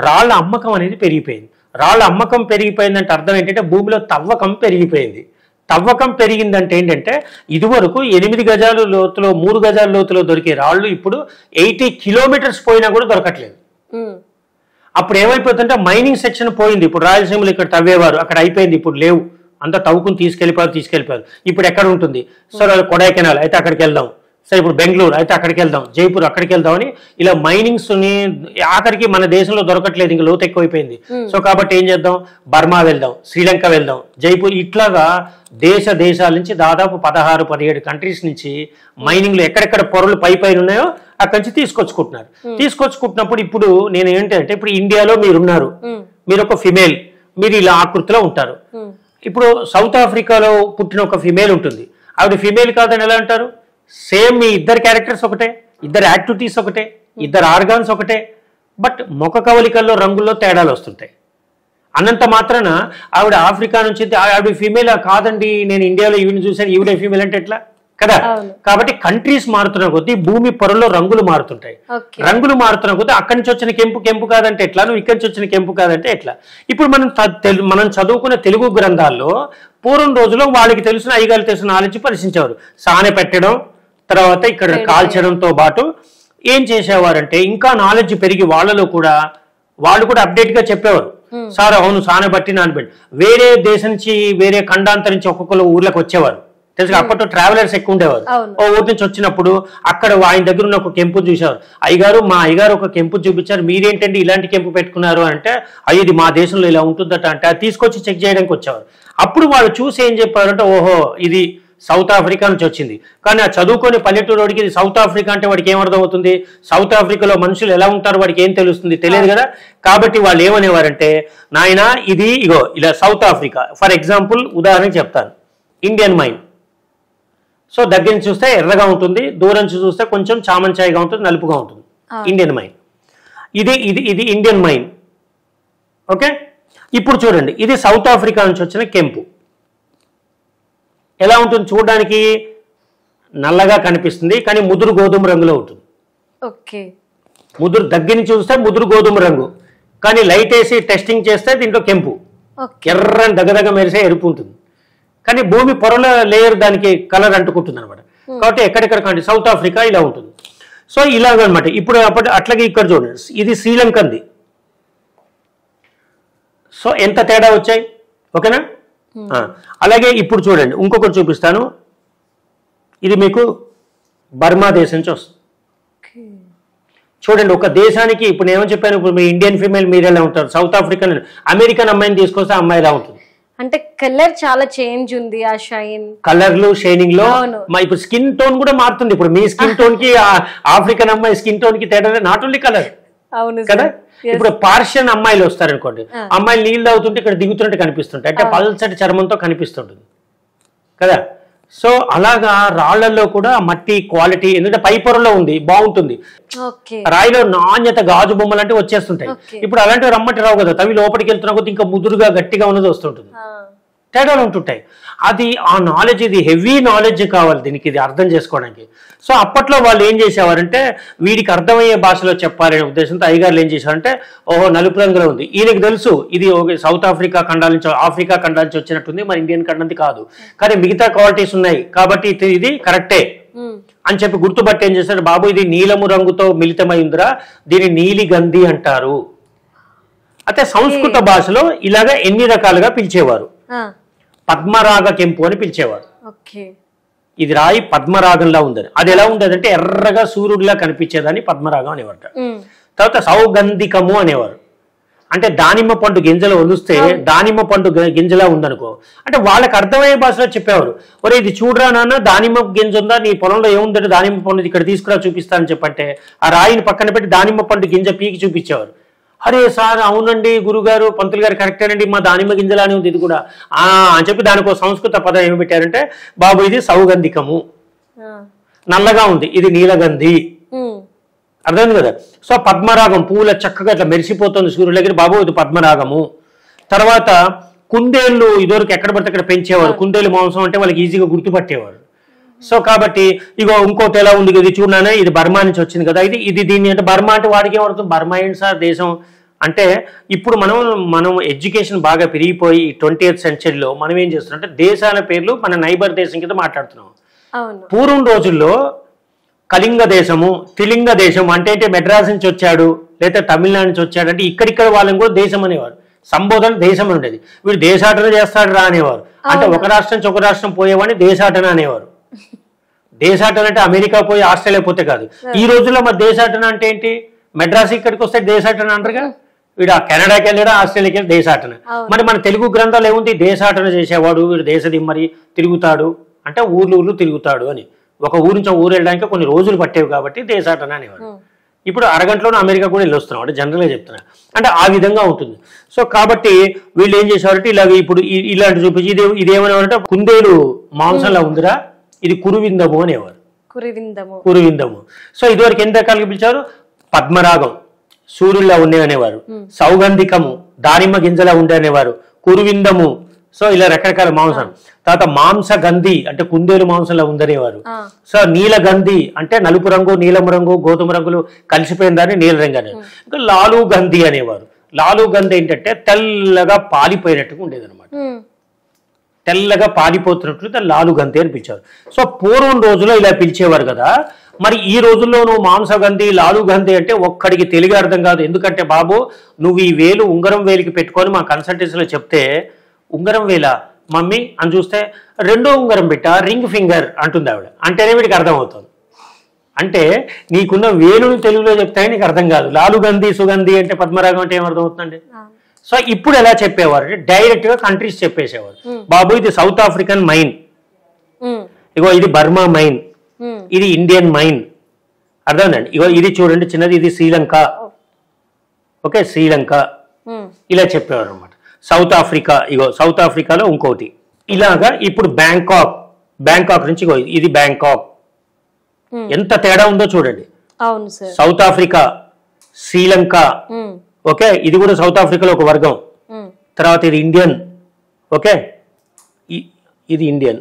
రాళ్ల అమ్మకం అనేది పెరిగిపోయింది. రాళ్ల అమ్మకం పెరిగిపోయిందంటే అర్థం ఏంటంటే భూమిలో తవ్వకం పెరిగిపోయింది. తవ్వకం పెరిగిందంటే ఏంటంటే ఇదివరకు 8 గజాలు లోతులో 3 గజాల లోతులో దొరికే రాళ్ళు ఇప్పుడు 80 కిలోమీటర్స్ పోయినా కూడా దొరకట్లేదు. అప్పుడు ఏమైపోతుందంటే మైనింగ్ సెక్షన్ పోయింది. ఇప్పుడు రాయలసీమలో ఇక్కడ తవ్వేవారు అక్కడ అయిపోయింది, ఇప్పుడు లేవు, అంతా తవ్వుకుని తీసుకెళ్ళిపోయారు. ఇప్పుడు ఎక్కడ ఉంటుంది? సరే కొడైకెనాల్ అయితే అక్కడికి వెళ్దాం, సరే ఇప్పుడు బెంగళూరు అయితే అక్కడికి వెళ్దాం, జైపూర్ అక్కడికి వెళ్దామని ఇలా మైనింగ్స్ని ఆఖరికి మన దేశంలో దొరకట్లేదు, ఇంకా లోతు ఎక్కువైపోయింది. సో కాబట్టి ఏం చేద్దాం, బర్మా వెళ్దాం, శ్రీలంక వెళ్దాం, జైపూర్, ఇట్లాగా దేశాల నుంచి దాదాపు 16-17 కంట్రీస్ నుంచి మైనింగ్లు ఎక్కడెక్కడ పొరలు పైన ఉన్నాయో అక్కడి నుంచి తీసుకొచ్చుకుంటున్నప్పుడు ఇప్పుడు నేను ఏంటంటే ఇప్పుడు ఇండియాలో మీరున్నారు, మీరు ఒక ఫిమేల్, మీరు ఇలా ఆకృతిలో ఉంటారు. ఇప్పుడు సౌత్ ఆఫ్రికాలో పుట్టిన ఒక ఫిమేల్ ఉంటుంది, ఆవిడ ఫిమేల్ కాదని ఎలా అంటారు? సేమ్ మీ ఇద్దరు క్యారెక్టర్స్ ఒకటే, ఇద్దరు యాక్టివిటీస్ ఒకటే, ఇద్దరు ఆర్గాన్స్ ఒకటే, బట్ ముఖ కవలికల్లో రంగుల్లో తేడాలు వస్తుంటాయి. అన్నంత మాత్రాన ఆవిడ ఆఫ్రికా నుంచి ఆవిడ ఫీమేల్ కాదండి, నేను ఇండియాలో ఈవిని చూశాను, ఈవిడే ఫీమేల్ అంటే ఎట్లా కదా. కాబట్టి కంట్రీస్ మారుతున్న కొద్దీ భూమి పొరలో రంగులు మారుతుంటాయి. రంగులు మారుతున్న కొద్దీ అక్కడి నుంచి వచ్చిన కెంపు కాదంటే ఎట్లా, నువ్వు ఇక్కడి నుంచి వచ్చిన కెంపు కాదంటే ఎట్లా. ఇప్పుడు మనం చదువుకున్న తెలుగు గ్రంథాల్లో పూర్వం రోజుల్లో వాళ్ళకి తెలిసిన అయ్యగారు తెలిసిన నాలెడ్జ్ పరిశీలించేవారు. సానె పెట్టడం, తర్వాత ఇక్కడ కాల్చడంతో పాటు ఏం చేసేవారంటే ఇంకా నాలెడ్జ్ పెరిగి వాళ్ళు కూడా అప్డేట్ గా చెప్పేవారు. సార్ అవును సానె బట్టి నానబెట్టి వేరే దేశం నుంచి వేరే ఖండాంతరం నుంచి ఒక్కొక్కరు ఊర్లకు వచ్చేవారు. తెలుసు అప్పట్లో ట్రావెలర్స్ ఎక్కువ ఉండేవారు. ఓ ఊరి నుంచి వచ్చినప్పుడు అక్కడ ఆయన దగ్గర ఉన్న ఒక కెంపు చూసేవారు. మా అయ్యగారు ఒక కెంపు చూపించారు, మీరేంటండి ఇలాంటి కెంపు పెట్టుకున్నారు అంటే, అయ్యి ఇది మా దేశంలో ఇలా ఉంటుందట అంటే అది తీసుకొచ్చి చెక్ చేయడానికి వచ్చేవారు. అప్పుడు వాళ్ళు చూసి ఏం చెప్పారంటే, ఓహో ఇది సౌత్ ఆఫ్రికా నుంచి వచ్చింది. కానీ ఆ చదువుకొని పల్లెటూరుడికి ఇది సౌత్ ఆఫ్రికా అంటే వాడికి ఏమర్థం అవుతుంది? సౌత్ ఆఫ్రికాలో మనుషులు ఎలా ఉంటారు వాడికి ఏం తెలుస్తుంది? తెలియదు కదా. కాబట్టి వాళ్ళు ఏమనేవారంటే, నాయన ఇది ఇగో ఇలా సౌత్ ఆఫ్రికా, ఫర్ ఎగ్జాంపుల్ ఉదాహరణకి చెప్తాను, ఇండియన్ మైన్. సో దగ్గర నుంచి చూస్తే ఎర్రగా ఉంటుంది, దూరం నుంచి చూస్తే కొంచెం చామంచాయిగా ఉంటుంది, నలుపుగా ఉంటుంది. ఇండియన్ మైన్ ఇది ఇండియన్ మైన్. ఓకే, ఇప్పుడు చూడండి, ఇది సౌత్ ఆఫ్రికా నుంచి వచ్చిన కెంపు. ఎలా ఉంటుంది? చూడడానికి నల్లగా కనిపిస్తుంది, కానీ ముదురు గోధుమ రంగులో ఉంటుంది. దగ్గర నుంచి చూస్తే ముదురు గోధుమ రంగు, కానీ లైట్ వేసి టెస్టింగ్ చేస్తే దీంట్లో కెంపు, ఎర్రని దగ్గర మెరిసే ఎరుపు ఉంటుంది. కానీ భూమి పొరల లేయర్ దానికి కలర్ అంటుకుంటుంది అనమాట. కాబట్టి ఎక్కడెక్కడ కంటే సౌత్ ఆఫ్రికా ఇలా ఉంటుంది. సో ఇలాగనమాట. ఇప్పుడు అట్లాగే ఇక్కడ చూడండి, ఇది శ్రీలంకంది. సో ఎంత తేడా వచ్చాయి, ఓకేనా. అలాగే ఇప్పుడు చూడండి, ఇంకొకటి చూపిస్తాను. ఇది మీకు బర్మా దేశం నుంచి వస్తుంది. చూడండి, ఒక దేశానికి ఇప్పుడు నేను ఏమని చెప్పాను, ఇప్పుడు మీ ఇండియన్ ఫీమేల్ మీరు ఎలా ఉంటారు, సౌత్ ఆఫ్రికన్ అమెరికన్ అమ్మాయిని తీసుకొస్తే అమ్మాయి ఎలా ఉంటుంది అంటే కలర్ చాలా చేంజ్ ఉంది, ఆ షైన్ కలర్లు షైనింగ్ లో. ఇప్పుడు స్కిన్ టోన్ కూడా మారుతుంది. ఇప్పుడు మీ స్కిన్ టోన్ కి ఆఫ్రికన్ అమ్మాయి స్కిన్ టోన్ కి తేడా నాట్ ఓన్లీ కలర్ కదా. ఇప్పుడు పార్షియన్ అమ్మాయిలు వస్తారనుకోండి, అమ్మాయిలు నీళ్ళు తాగుతుంటే ఇక్కడ దిగుతున్నట్టు కనిపిస్తుంటాయి, అంటే పల్చటి చర్మంతో కనిపిస్తుంటుంది కదా. సో అలాగా రాళ్లలో కూడా మట్టి క్వాలిటీ, ఎందుకంటే పై పొరలో ఉంది బాగుంటుంది. రాయిలో నాణ్యత గాజు బొమ్మలు అంటే వచ్చేస్తుంటాయి. ఇప్పుడు అలాంటివి రమ్మటి రావు కదా, తవి లోపలికి వెళ్తున్నా కొద్ది ఇంకా ముదురుగా గట్టిగా ఉన్నది వస్తుంటుంది తేడాలు ఉంటుంటాయి. అది ఆ నాలెడ్జ్, ఇది హెవీ నాలెడ్జ్ కావాలి దీనికి, ఇది అర్థం చేసుకోవడానికి. సో అప్పట్లో వాళ్ళు ఏం చేసేవారంటే వీడికి అర్థమయ్యే భాషలో చెప్పాలనే ఉద్దేశంతో అయ్యగారులు ఏం చేశారంటే, ఓహో నలుపు రంగులో ఉంది, ఈయనకి తెలుసు ఇది సౌత్ ఆఫ్రికా ఖండాల నుంచి, ఆఫ్రికా ఖండాల నుంచి వచ్చినట్టుంది, మరి ఇండియన్ ఖండంది కాదు, కానీ మిగతా క్వాలిటీస్ ఉన్నాయి కాబట్టి ఇది కరెక్టే అని చెప్పి గుర్తుపట్టి ఏం చేశారు, బాబు ఇది నీలము రంగుతో మిళితమై ఉందిరా, దీన్ని నీలిగంధి అంటారు. అయితే సంస్కృత భాషలో ఇలాగా ఎన్ని రకాలుగా పిలిచేవారు. పద్మరాగ కెంపు అని పిలిచేవారు. ఇది రాయి పద్మరాగంలా ఉందని. అది ఎలా ఉండేదంటే ఎర్రగా సూర్యుడిలా కనిపించేదాన్ని పద్మరాగం అనేవారు. తర్వాత సౌగంధికము అనేవారు, అంటే దానిమ్మ పండు గింజలు ఒలుస్తే దానిమ్మ పండు గింజలా ఉందనుకో, అంటే వాళ్ళకి అర్థమయ్యే భాషలో చెప్పేవారు. ఒరే ఇది చూడరా నాన్న, దానిమ్మ గింజ ఉందా నీ పొలంలో, ఏముందంటే దానిమ్మ పండు ఇక్కడ తీసుకురా చూపిస్తానని చెప్పంటే ఆ రాయిని పక్కన పెట్టి దానిమ్మ పండు గింజ పీకి చూపించేవారు. అరే సార్ అవునండి గురుగారు, పంతులు గారు కరెక్టేనండి, మా దానిమ్మ గింజలానే ఉంది ఇది కూడా అని చెప్పి దానికి సంస్కృత పదం ఏమి పెట్టారంటే, బాబు ఇది సౌగంధికము, నల్లగా ఉంది, ఇది నీలగంధి. అర్థమైంది కదా. సో పద్మరాగం పూల చక్కగా ఇట్లా మెరిసిపోతుంది సూర్యుల దగ్గర, బాబు ఇది పద్మరాగము. తర్వాత కుందేళ్ళు ఇదివరకు ఎక్కడ పడితే అక్కడ పెంచేవారు, కుందేలు మాంసం అంటే వాళ్ళకి ఈజీగా గుర్తుపట్టేవారు. సో కాబట్టి ఇగో ఇంకోటి ఎలా ఉంది, ఇది చూడనే ఇది బర్మా నుంచి వచ్చింది కదా, ఇది దీన్ని అంటే బర్మా అంటే వాడికి ఏమవుతుంది, బర్మా ఏంటి సార్ దేశం అంటే. ఇప్పుడు మనం ఎడ్యుకేషన్ బాగా పెరిగిపోయి 20th centuryలో మనం ఏం చేస్తున్నాం అంటే దేశాల పేర్లు మన నైబర్ దేశం కింద మాట్లాడుతున్నాం. పూర్వం రోజుల్లో కళింగ దేశము, త్రిలింగ దేశం అంటే మెడ్రాస్ నుంచి వచ్చాడు లేదా తమిళనాడు నుంచి వచ్చాడు అంటే ఇక్కడిక్కడ వాళ్ళని కూడా దేశం అనేవారు, సంబోధన దేశం అని ఉండేది. వీడు దేశాటన చేస్తాడు రా అనేవారు, అంటే ఒక రాష్ట్రం నుంచి ఒక రాష్ట్రం పోయేవాడిని దేశాటన అనేవారు. దేశాటన అంటే అమెరికా పోయి ఆస్ట్రేలియా పోతే కాదు. ఈ రోజుల్లో మరి దేశాటన అంటే ఏంటి, మెడ్రాస్ ఇక్కడికి వస్తే దేశాటన అంటారుగా, వీడు కెనడాకి వెళ్ళాడా ఆస్ట్రేలియాకి వెళ్ళి దేశాటన. మరి మన తెలుగు గ్రంథాలు ఏముంది, దేశాటన చేసేవాడు వీడు దేశదిమ్మరి తిరుగుతాడు అంటే ఊర్లు తిరుగుతాడు అని. ఒక ఊరు నుంచి ఊరు వెళ్ళడానికి కొన్ని రోజులు పట్టేవి కాబట్టి దేశాటన అనేవాడు. ఇప్పుడు అరగంటలోనే అమెరికా కూడా వెళ్ళి వస్తున్నాం అంటే జనరల్గా చెప్తున్నా, అంటే ఆ విధంగా ఉంటుంది. సో కాబట్టి వీళ్ళు ఏం చేసేవారంటే ఇలాగ ఇప్పుడు ఇలాంటి చూపించి ఇదేమనేవారంటే కుందేలు మాంసంలా ఉందిరా, ఇది కురువిందము అనేవారు. కురువిందము. సో ఇదివరకు ఎన్ని రకాలుగా పిలిచారు, పద్మరాగం సూర్యుల్లా ఉండే అనేవారు, సౌగంధికము దానిమ్మ గింజలా ఉండే అనేవారు, కురువిందము సో ఇలా రకరకాల మాంసం. తర్వాత మాంసగంధి అంటే కుందేలు మాంసంలో ఉందనేవారు. సో నీలగంధి అంటే నలుపు రంగు నీలము రంగు గోధుమ రంగులు కలిసిపోయిందని నీల రంగు అనేవారు. ఇంకా లాలు గంధి అనేవారు. లాలు గంధి ఏంటంటే తెల్లగా పాలిపోయినట్టుగా ఉండేది అనమాట, తెల్లగా పాలిపోతున్నట్లు దాన్ని లాలు గంధి అని పిలిచారు. సో పూర్వం రోజుల్లో ఇలా పిలిచేవారు కదా. మరి ఈ రోజుల్లో నువ్వు మాంసగంధి లాలు గంధి అంటే ఒక్కడికి తెలుగు అర్థం కాదు. ఎందుకంటే బాబు నువ్వు ఈ వేలు ఉంగరం వేలికి పెట్టుకొని మా కన్సల్టెన్సీలో చెప్తే ఉంగరం వేల మమ్మీ అని చూస్తే రెండో ఉంగరం పెట్టా రింగ్ ఫింగర్ అంటుంది ఆవిడ, అంటేనే వీడికి అర్థమవుతుంది. అంటే నీకున్న వేలును తెలుగులో చెప్తే నీకు అర్థం కాదు. లాలు గంధి సుగంధి అంటే పద్మరాగం అంటే ఏమర్థం అవుతుందండి. సో ఇప్పుడు ఎలా చెప్పేవారు అంటే డైరెక్ట్ గా కంట్రీస్ చెప్పేసేవారు. బాబు ఇది సౌత్ ఆఫ్రికన్ మైన్, ఇగో ఇది బర్మా మైన్, ఇది ఇండియన్ మైన్, అర్థమైందండి. ఇగో ఇది చూడండి చిన్నది, ఇది శ్రీలంక, ఓకే శ్రీలంక, ఇలా చెప్పేవారు అనమాట. సౌత్ ఆఫ్రికా, ఇగో సౌత్ ఆఫ్రికాలో ఇంకోటి ఇలాగా. ఇప్పుడు బ్యాంకాక్ నుంచి ఇగో ఇది బ్యాంకాక్, ఎంత తేడా ఉందో చూడండి. సౌత్ ఆఫ్రికా, శ్రీలంక, ఓకే ఇది కూడా సౌత్ ఆఫ్రికాలో ఒక వర్గం. తర్వాత ఇది ఇండియన్, ఓకే ఇది ఇండియన్,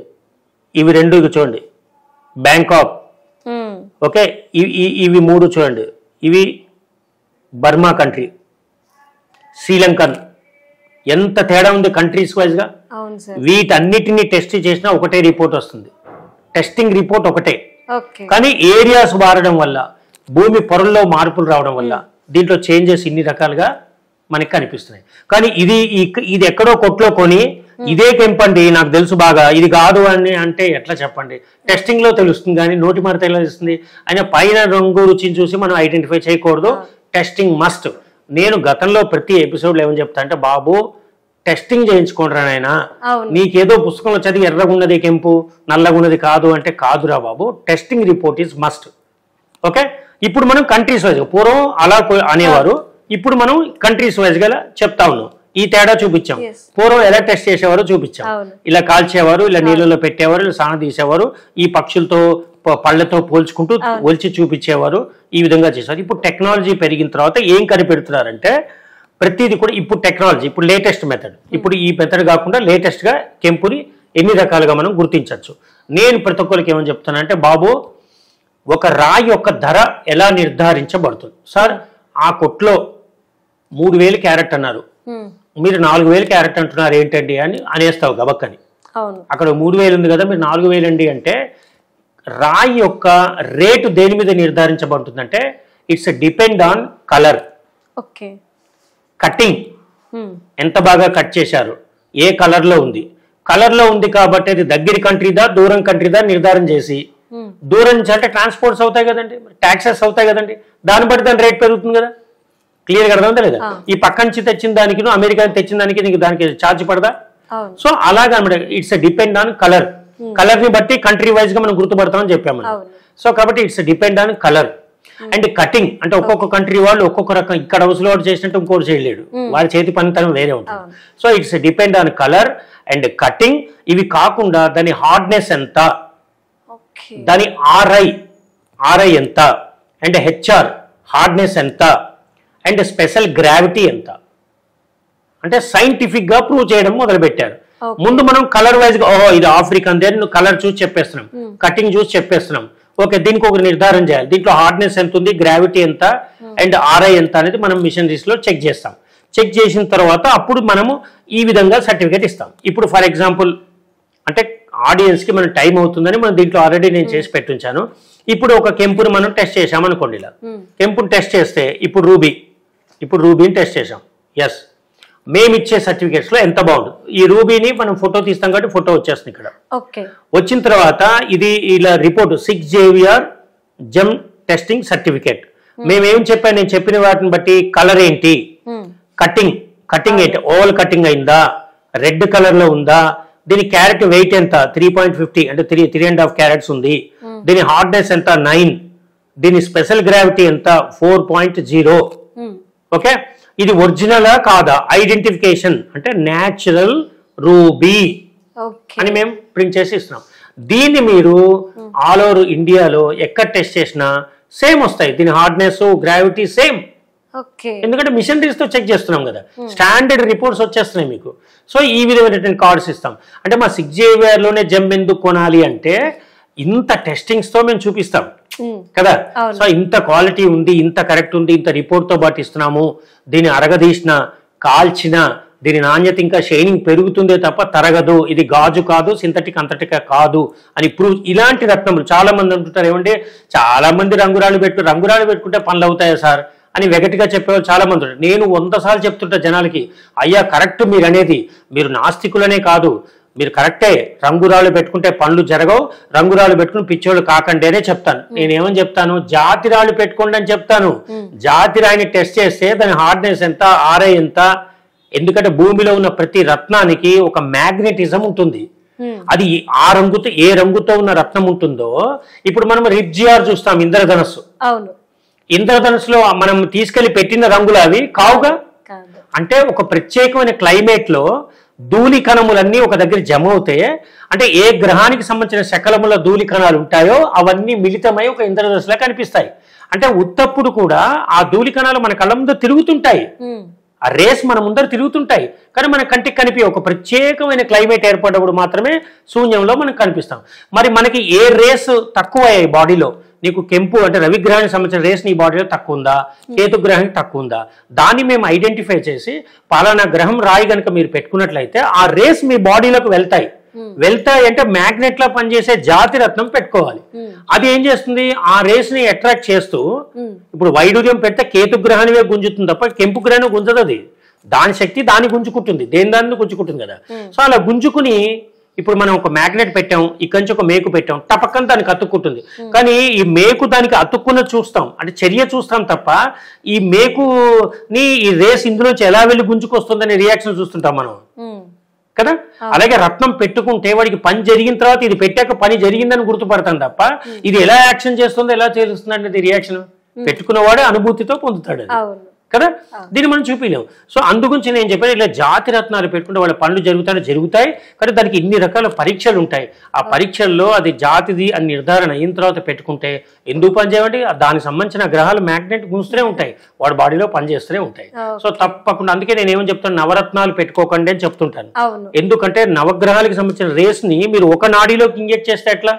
ఇవి రెండు చూడండి బ్యాంకాక్, ఓకే ఇవి మూడు చూడండి, ఇవి బర్మా కంట్రీ, శ్రీలంకన్. ఎంత తేడా ఉంది కంట్రీస్ వైజ్ గా. వీటన్నిటిని టెస్ట్ చేసినా ఒకటే రిపోర్ట్ వస్తుంది, టెస్టింగ్ రిపోర్ట్ ఒకటే. కానీ ఏరియాస్ మారడం వల్ల, భూమి పొరల్లో మార్పులు రావడం వల్ల దీంట్లో చేంజెస్ ఇన్ని రకాలుగా మనకి కనిపిస్తున్నాయి. కానీ ఇది ఎక్కడో కొట్లో కొని ఇదే కెంపండి నాకు తెలుసు బాగా ఇది కాదు అని అంటే ఎట్లా చెప్పండి. టెస్టింగ్ లో తెలుస్తుంది కానీ నోటి మాట ఎలా తెలుస్తుంది. అయినా పైన రంగు రుచిని చూసి మనం ఐడెంటిఫై చేయకూడదు, టెస్టింగ్ మస్ట్. నేను గతంలో ప్రతి ఎపిసోడ్లో ఏమని చెప్తా అంటే బాబు టెస్టింగ్ చేయించుకోండిరా నాయనా, నీకేదో పుస్తకంలో చదివి ఎర్రగున్నది కెంపు నల్లగున్నది కాదు అంటే కాదురా బాబు, testing report is must. Okay ఇప్పుడు మనం కంట్రీస్ వైజ్, పూర్వం అలా అనేవారు, ఇప్పుడు మనం కంట్రీస్ వైజ్ గా చెప్తా ఉన్నాం. ఈ తేడా చూపించాం. పూర్వం ఎలా టెస్ట్ చేసేవారో చూపించాం. ఇలా కాల్చేవారు, ఇలా నీళ్ళలో పెట్టేవారు, ఇలా సాన తీసేవారు, ఈ పక్షులతో పళ్ళతో పోల్చుకుంటూ ఒలిచి చూపించేవారు, ఈ విధంగా చేసేవారు. ఇప్పుడు టెక్నాలజీ పెరిగిన తర్వాత ఏం కనిపెడుతున్నారంటే ప్రతిదీ కూడా ఇప్పుడు టెక్నాలజీ, ఇప్పుడు లేటెస్ట్ మెథడ్, ఇప్పుడు ఈ మెథడ్ కాకుండా లేటెస్ట్గా కెంపుని ఎన్ని రకాలుగా మనం గుర్తించవచ్చు. నేను ప్రతి ఒక్కరికి ఏమని చెప్తానంటే, బాబు ఒక రాయి యొక్క ధర ఎలా నిర్ధారించబడుతుంది సార్? ఆ కొట్లో 3000 క్యారెట్ అన్నారు, మీరు 4000 క్యారెట్ అంటున్నారు ఏంటండి అని అనేస్తావు గబక్కని. అక్కడ 3000 ఉంది కదా, మీరు 4000 అండి అంటే రాయి యొక్క రేటు దేని మీద నిర్ధారించబడుతుందంటే it's depend on colour, cutting, ఎంత బాగా కట్ చేశారు, ఏ కలర్లో ఉంది. కలర్లో ఉంది కాబట్టి అది దగ్గర కంట్రీదా దూరం కంట్రీదా నిర్ధారణ చేసి, దూరం నుంచి అంటే ట్రాన్స్పోర్ట్స్ అవుతాయి కదండి, ట్యాక్సెస్ అవుతాయి కదండి, దాన్ని బట్టి దాని రేట్ పెరుగుతుంది కదా. క్లియర్గా అర్థమైందా లేదా? ఈ పక్క నుంచి తెచ్చిన దానికి అమెరికా తెచ్చిన దానికి నీకు దానికి ఛార్జ్ పడదా? సో అలాగా అనమాట. It's depend on colour, colour ని బట్టి కంట్రీ వైజ్ గా మనం గుర్తుపడతామని చెప్పాము. సో కాబట్టి it's depend on colour and cutting. అంటే ఒక్కొక్క కంట్రీ వాళ్ళు ఒక్కొక్క రకం, ఇక్కడ హౌస్ లో చేసినట్టు ఇంకోటి చేయలేడు, వారి చేతి పనితనం వేరే ఉంటుంది. So it's depend on colour and cutting. ఇవి కాకుండా దాని హార్డ్నెస్ ఎంత, దాని ఆర్ఐ ఎంత, అండ్ హెచ్ఆర్ హార్డ్నెస్ ఎంత, అండ్ స్పెషల్ గ్రావిటీ ఎంత, అంటే సైంటిఫిక్ గా ప్రూవ్ చేయడం మొదలు పెట్టారు. ముందు మనం కలర్ వైజ్ గా ఓహో ఇది ఆఫ్రికన్ దేని కలర్ చూసి చెప్పేస్తున్నాం, కటింగ్ చూసి చెప్పేస్తున్నాం. ఓకే, దీనికి ఒక నిర్ధారణ చేయాలి, దీంట్లో హార్డ్నెస్ ఎంత ఉంది, గ్రావిటీ ఎంత అండ్ ఆర్ఐ ఎంత అనేది మనం మిషనరీస్ లో చెక్ చేస్తాం. చెక్ చేసిన తర్వాత అప్పుడు మనము ఈ విధంగా సర్టిఫికేట్ ఇస్తాం. ఇప్పుడు ఫర్ ఎగ్జాంపుల్ అంటే ఆడియన్స్ కి మనం టైం అవుతుందని మనం దీంట్లో ఆల్రెడీ నేను చేసి పెట్టుంచాను. ఇప్పుడు ఒక కెంపుని మనం టెస్ట్ చేసాం అనుకోండి, ఇలా కెంపుని టెస్ట్ చేస్తే ఇప్పుడు రూబీని టెస్ట్ చేసాం. ఎస్, మేము ఇచ్చే సర్టిఫికేట్స్ లో ఎంత బాగుంటుంది. ఈ రూబీని మనం ఫోటో తీస్తాం కాబట్టి ఫోటో వచ్చేస్తుంది ఇక్కడ. వచ్చిన తర్వాత ఇది ఇలా report 6 JVR gem testing certificate. మేమేం చెప్పాను, నేను చెప్పిన వాటిని బట్టి కలర్ ఏంటి, కటింగ్ ఏంటి, ఓవల్ కటింగ్ అయిందా, రెడ్ కలర్ లో ఉందా, దీని క్యారెట్ వెయిట్ ఎంత 3.50 అంటే 3.5 క్యారెట్స్ ఉంది, దీని హార్డ్నెస్ ఎంత 9, దీని స్పెషల్ గ్రావిటీ ఎంత 4.0. ఓకే, ఇది ఒరిజినలా కాదా, ఐడెంటిఫికేషన్ అంటే న్యాచురల్ రూబీ అని మేము ప్రింట్ చేసి ఇస్తున్నాం. దీన్ని మీరు ఆల్ ఓవర్ ఇండియాలో ఎక్కడ టెస్ట్ చేసినా సేమ్ వస్తాయి, దీని హార్డ్నెస్ గ్రావిటీ సేమ్. ఎందుకంటే మిషనరీస్ తో చెక్ చేస్తున్నాం కదా, స్టాండర్డ్ రిపోర్ట్స్ వచ్చేస్తున్నాయి మీకు. సో ఈ విధమైనటువంటి కార్డ్స్ ఇస్తాం. అంటే మా 6 JVR లోనే జెమ్ ఎందుకు కొనాలి అంటే ఇంత టెస్టింగ్స్ తో మేము చూపిస్తాం కదా. సో ఇంత క్వాలిటీ ఉంది, ఇంత కరెక్ట్ ఉంది, ఇంత రిపోర్ట్ తో పాటు ఇస్తున్నాము, దీన్ని అరగదీసిన కాల్చిన దీని నాణ్యత ఇంకా షైనింగ్ పెరుగుతుందే తప్ప తరగదు, ఇది గాజు కాదు, సింథటిక్ అంతటికా కాదు అని ప్రూవ్. ఇలాంటి రత్నములు చాలా మంది అంటుంటారు, ఏమంటే చాలా మంది రంగురాళ్ళు పెట్టుకుంటే పనులు అవుతాయా సార్ అని వెగటిగా చెప్పేవాళ్ళు చాలా మంది ఉంటారు. నేను 100 సార్లు చెప్తుంటా జనాలకి, అయ్యా కరెక్ట్ మీరు అనేది, మీరు నాస్తికులనే కాదు, మీరు కరెక్టే, రంగురాళ్ళు పెట్టుకుంటే పనులు జరగవు, రంగురాళ్ళు పెట్టుకుని పిచ్చోళ్ళు కాకండి అనే చెప్తాను. నేనేమని చెప్తాను, జాతి రాళ్ళు పెట్టుకోండి అని చెప్తాను. జాతి రాయిని టెస్ట్ చేస్తే దాని హార్డ్నెస్ ఎంత, ఆర్ఐ ఎంత. ఎందుకంటే భూమిలో ఉన్న ప్రతి రత్నానికి ఒక మ్యాగ్నెటిజం ఉంటుంది. అది ఆ రంగుతో ఏ రంగుతో ఉన్న రత్నం ఉంటుందో, ఇప్పుడు మనం రిబ్జిఆర్ చూస్తాం, ఇంద్రధనస్సు. ఇంద్రధనస్సులో మనం తీసుకెళ్లి పెట్టిన రంగులు అవి కావుగా. అంటే ఒక ప్రత్యేకమైన క్లైమేట్ లో ధూళి కణములన్నీ ఒక దగ్గర జమ అవుతాయి. అంటే ఏ గ్రహానికి సంబంధించిన శకలముల ధూళి కణాలు ఉంటాయో అవన్నీ మిళితమై ఒక ఇంద్రధనుస్సులా కనిపిస్తాయి. అంటే ఉత్తప్పుడు కూడా ఆ ధూళి కణాలు మన కళ్ళ ముందు తిరుగుతుంటాయి, ఆ రేస్ మన ముందర తిరుగుతుంటాయి, కానీ మన కంటికి కనిపి ఒక ప్రత్యేకమైన క్లైమేట్ ఏర్పడినప్పుడు మాత్రమే శూన్యంలో మనం కనిపిస్తాం. మరి మనకి ఏ రేస్ తక్కువ అయ్యాయి బాడీలో, నీకు కెంపు అంటే రవిగ్రహానికి సంబంధించిన రేస్ నీ బాడీలో తక్కువ ఉందా, కేతుగ్రహానికి తక్కువ ఉందా, దాన్ని మేము ఐడెంటిఫై చేసి పలానా గ్రహం రాయి కనుక మీరు పెట్టుకున్నట్లయితే ఆ రేస్ మీ బాడీలోకి వెళ్తాయి అంటే మ్యాగ్నెట్ లా పనిచేసే జాతి రత్నం పెట్టుకోవాలి. అది ఏం చేస్తుంది, ఆ రేస్ ని అట్రాక్ట్ చేస్తూ, ఇప్పుడు వైడూర్యం పెడితే కేతుగ్రహానివే గుంజుతుంది తప్ప కెంపు గ్రహాన్ని గుంజదు. అది దాని శక్తి దాన్ని గుంజుకుంటుంది, దాన్ని గుంజుకుంటుంది కదా. సో అలా గుంజుకుని ఇప్పుడు మనం ఒక మ్యాగ్నెట్ పెట్టాం, ఇక్కడి నుంచి ఒక మేకు పెట్టాం, టపక్కన దానికి అతుక్కుంటుంది. కానీ ఈ మేకు దానికి అతుక్కున్న చూస్తాం, అంటే చర్య చూస్తాం తప్ప ఈ మేకుని ఈ రేస్ ఇందులోంచి ఎలా వెళ్ళి గుంజుకొస్తుందనే రియాక్షన్ చూస్తుంటాం మనం కదా. అలాగే రత్నం పెట్టుకుంటే వాడికి పని జరిగిన తర్వాత ఇది పెట్టాక పని జరిగిందని గుర్తుపడతాం తప్ప ఇది ఎలా యాక్షన్ చేస్తుందో ఎలా చేస్తుంది అనేది రియాక్షన్ పెట్టుకున్నవాడే అనుభూతితో పొందుతాడు. కదా, దీన్ని మనం చూపించలేము. సో అందుగురించి నేను చెప్పాను, ఇలా జాతి రత్నాలు పెట్టుకుంటే వాళ్ళ పనులు జరుగుతాయి, కానీ దానికి ఇన్ని రకాల పరీక్షలు ఉంటాయి. ఆ పరీక్షల్లో అది జాతిది అని నిర్ధారణ అయిన తర్వాత పెట్టుకుంటే ఎందుకు పనిచేయమంటే దానికి సంబంధించిన గ్రహాలు మ్యాగ్నెట్ గుంస్తూనే ఉంటాయి, వాడి బాడీలో పనిచేస్తూనే ఉంటాయి. సో తప్పకుండా అందుకే నేను ఏమని చెప్తాను, నవరత్నాలు పెట్టుకోకండి అని చెప్తుంటాను. ఎందుకంటే నవగ్రహాలకు సంబంధించిన రేస్ ని మీరు ఒక నాడీలోకి ఇంజెక్ట్ చేస్తే ఎట్లా?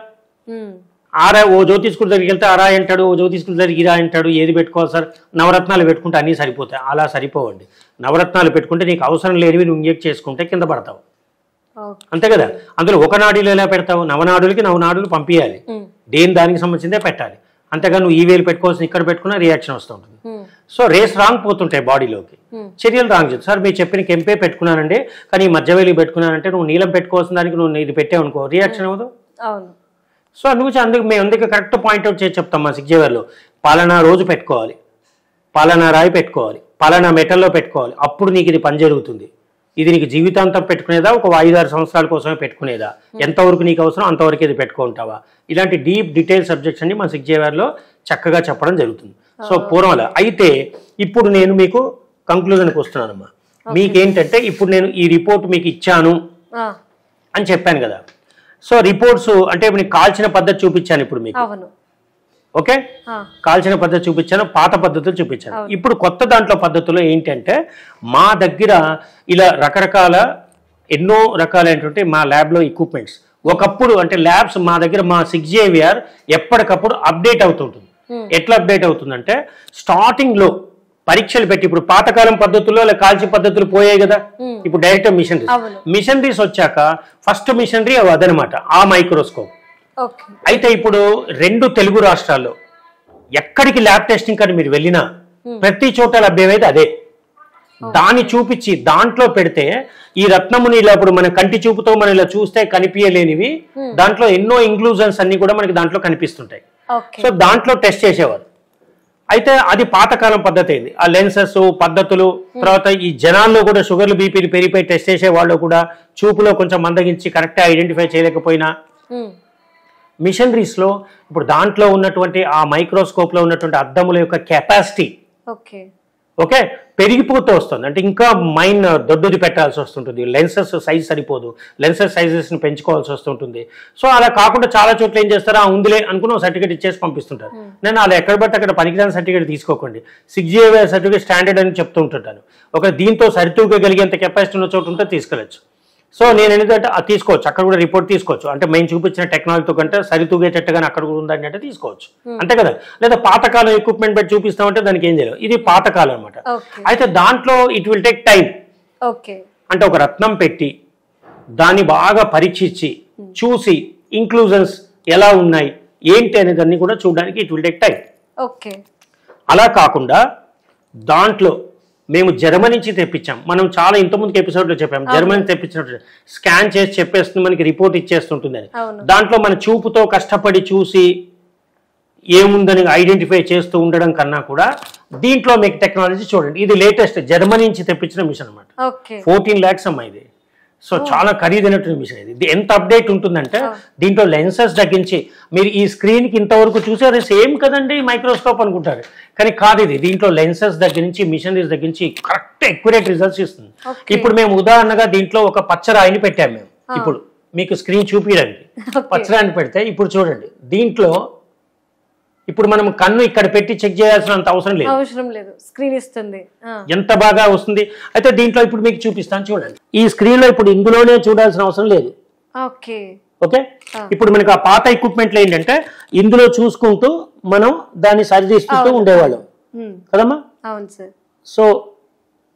ఆరా ఓ జ్యోతిష్కుడి దగ్గరికి వెళ్తే అరా అంటాడు, ఓ జ్యోతిష్కుడి దగ్గరికి ఇరా అంటాడు, ఏది పెట్టుకోవాలి సార్? నవరత్నాలు పెట్టుకుంటే అన్నీ సరిపోతాయి. అలా సరిపోవండి. నవరత్నాలు పెట్టుకుంటే నీకు అవసరం లేనివి నువ్వు ఇంజెక్ట్ చేసుకుంటే కింద పడతావు, అంతే కదా. అందులో ఒక నాడీలో ఎలా పెడతావు? నవనాడులకి నవనాడులు పంపించాలి, దేని దానికి సంబంధించిందే పెట్టాలి. అంతేగా నువ్వు ఈ వేలు పెట్టుకోవాల్సిన ఇక్కడ పెట్టుకున్నా రియాక్షన్ వస్తూ ఉంటుంది. సో రేస్ రాంగ్ పోతుంటాయి బాడీలోకి, చర్యలు రాంగ్ చేస్తాయి. సార్ మీరు చెప్పిన కెంపే పెట్టుకున్నానండి, కానీ ఈ మధ్య వేలు పెట్టుకున్నానంటే నువ్వు నీలం పెట్టుకోవాల్సిన దానికి నువ్వు ఇది పెట్టావు అనుకో, రియాక్షన్ అవ్వదు. సో అందుకు మేము అందుకే కరెక్ట్ పాయింట్అవుట్ చేసి చెప్తాం మా 6 జేవిఆర్లో. పలానా రోజు పెట్టుకోవాలి, పలానా రాయి పెట్టుకోవాలి, పలానా మెటల్లో పెట్టుకోవాలి, అప్పుడు నీకు ఇది పని జరుగుతుంది. ఇది నీకు జీవితాంతం పెట్టుకునేదా, ఒక 5-6 సంవత్సరాల కోసమే పెట్టుకునేదా, ఎంతవరకు నీకు అవసరం అంతవరకు ఇది పెట్టుకుంటావా, ఇలాంటి డీప్ డీటెయిల్ సబ్జెక్ట్స్ అన్ని మా 6 జేవిఆర్లో చక్కగా చెప్పడం జరుగుతుంది. సో పూర్వం అలా అయితే ఇప్పుడు నేను మీకు కంక్లూజన్కి వస్తున్నానమ్మా. మీకేంటంటే ఇప్పుడు నేను ఈ రిపోర్ట్ మీకు ఇచ్చాను అని చెప్పాను కదా. సో రిపోర్ట్స్ అంటే ఇప్పుడు నీకు కాల్చిన పద్ధతి చూపించాను ఇప్పుడు మీకు, ఓకే, కాల్చిన పద్ధతి చూపించాను, పాత పద్ధతులు చూపించాను. ఇప్పుడు కొత్త దాంట్లో పద్ధతుల్లో ఏంటంటే మా దగ్గర ఇలా రకరకాల ఎన్నో రకాలైనటువంటి మా ల్యాబ్లో ఎక్విప్మెంట్స్. ఒకప్పుడు అంటే ల్యాబ్స్ మా దగ్గర మా 6 జేవిఆర్ ఎప్పటికప్పుడు అప్డేట్ అవుతుంటుంది. ఎట్లా అప్డేట్ అవుతుందంటే స్టార్టింగ్ లో పరీక్షలు పెట్టి, ఇప్పుడు పాతకాలం పద్ధతుల్లో కాల్చి పద్ధతులు పోయాయి కదా, ఇప్పుడు డైరెక్ట్ మిషనరీస్ వచ్చాక ఫస్ట్ మిషనరీ అదనమాట ఆ మైక్రోస్కోప్. అయితే ఇప్పుడు 2 తెలుగు రాష్ట్రాల్లో ఎక్కడికి ల్యాబ్ టెస్టింగ్ కానీ మీరు వెళ్ళినా ప్రతి చోట లభ్యమైతే అదే. దాన్ని చూపించి దాంట్లో పెడితే ఈ రత్నముని ఇలా ఇప్పుడు మన కంటి చూపుతో మనం ఇలా చూస్తే కనిపించలేనివి దాంట్లో ఎన్నో ఇంక్లూజన్స్ అన్ని కూడా మనకి దాంట్లో కనిపిస్తుంటాయి. సో దాంట్లో టెస్ట్ చేసేవారు. అయితే అది పాతకాలం పద్ధతి అయింది. ఆ లెన్సెస్ పద్ధతులు, తర్వాత ఈ జనాల్లో కూడా షుగర్లు బీపీలు పెరిగిపోయి టెస్ట్ చేసే వాళ్ళు కూడా చూపులో కొంచెం మందగించి కరెక్ట్గా ఐడెంటిఫై చేయలేకపోయినా మిషనరీస్ లో ఇప్పుడు దాంట్లో ఉన్నటువంటి ఆ మైక్రోస్కోప్ లో ఉన్నటువంటి అద్దముల యొక్క కెపాసిటీ ఓకే పెరిగిపోతూ వస్తుంది. అంటే ఇంకా మైన్ దొడ్డుది పెట్టాల్సి వస్తుంటుంది, లెన్సెస్ సైజ్ సరిపోదు, లెన్సెస్ సైజెస్ ని పెంచుకోవాల్సి వస్తుంటుంది. సో అలా కాకుండా చాలా చోట్ల ఏం చేస్తారా, ఉందిలే అనుకుని సర్టిఫికేట్ ఇచ్చేసి పంపిస్తుంటారు. నేను అలా ఎక్కడ పడితే అక్కడ పనికిరాని సర్టిఫికేట్ తీసుకోకండి. 6 జేవిఆర్ సర్టిఫికేట్ స్టాండర్డ్ అని చెప్తూ ఉంటుంటాను. ఒక దీంతో సరితూగలిగేంత కెపాసిటీ ఉన్న చోటు ఉంటే తీసుకెళ్ళచ్చు. సో నేను ఏంటంటే అది తీసుకోవచ్చు, అక్కడ కూడా రిపోర్ట్ తీసుకోవచ్చు. అంటే మేము చూపించిన టెక్నాలజీతో కంటే సరితూగేటట్టుగానే అక్కడ కూడా ఉందని అంటే తీసుకోవచ్చు, అంతే కదా. లేదా పాతకాలం ఎక్విప్మెంట్ పెట్టి చూపిస్తామంటే దానికి ఏం చేయలేదు, ఇది పాతకాలం అనమాట. అయితే దాంట్లో ఇట్ విల్ టేక్ టైం. అంటే ఒక రత్నం పెట్టి దాన్ని బాగా పరీక్షించి చూసి ఇంక్లూజన్స్ ఎలా ఉన్నాయి ఏంటి అనేది అన్ని కూడా చూడడానికి ఇట్ విల్ టేక్ టైం. అలా కాకుండా దాంట్లో మేము జర్మనీ నుంచి తెప్పించాం. మనం చాలా ఇంతకుముందుకు ఎపిసోడ్లో చెప్పాం, జర్మనీ తెప్పించినట్టు స్కాన్ చేసి చెప్పేస్తుంది, మనకి రిపోర్ట్ ఇచ్చేస్తుంటుంది అని. దాంట్లో మన చూపుతో కష్టపడి చూసి ఏముందని ఐడెంటిఫై చేస్తూ ఉండడం కన్నా కూడా దీంట్లో మీకు టెక్నాలజీ చూడండి. ఇది లేటెస్ట్ జర్మనీ నుంచి తెప్పించిన మిషన్ అనమాట. 14 lakhs అమ్మా ఇది. సో చాలా ఖరీదైనటువంటి మిషన్ ఇది. ఎంత అప్డేట్ ఉంటుందంటే దీంట్లో లెన్సెస్ తగ్గించి మీరు ఈ స్క్రీన్ కి ఇంతవరకు చూసారు సేమ్ కదండి మైక్రోస్కోప్ అనుకుంటారు, కానీ కాదు ఇది. దీంట్లో లెన్సెస్ దగ్గర నుంచి మిషనరీస్ దగ్గర నుంచి కరెక్ట్ ఎక్యురేట్ రిజల్ట్స్ ఇస్తుంది. ఇప్పుడు మేము ఉదాహరణగా దీంట్లో ఒక పచ్చరాయిని పెట్టాము మేము. ఇప్పుడు మీకు స్క్రీన్ చూపించడానికి పచ్చరాయిని పెడితే ఇప్పుడు చూడండి, దీంట్లో ఇప్పుడు మనం కన్ను ఇక్కడ పెట్టి చెక్ చేయాల్సినంత అవసరం లేదు, స్క్రీన్ ఇస్తుంది, ఎంత బాగా వస్తుంది. అయితే దీంట్లో ఇప్పుడు మీకు చూపిస్తాను చూడండి. ఈ స్క్రీన్ లో ఇప్పుడు ఇందులోనే చూడాల్సిన అవసరం లేదు. ఓకే, ఇప్పుడు మనకి ఆ పాత ఎక్విప్మెంట్ లో ఏంటంటే ఇందులో చూసుకుంటూ మనం దాన్ని సరిదిస్తూ ఉండేవాళ్ళం కదమ్మా. అవును సార్. సో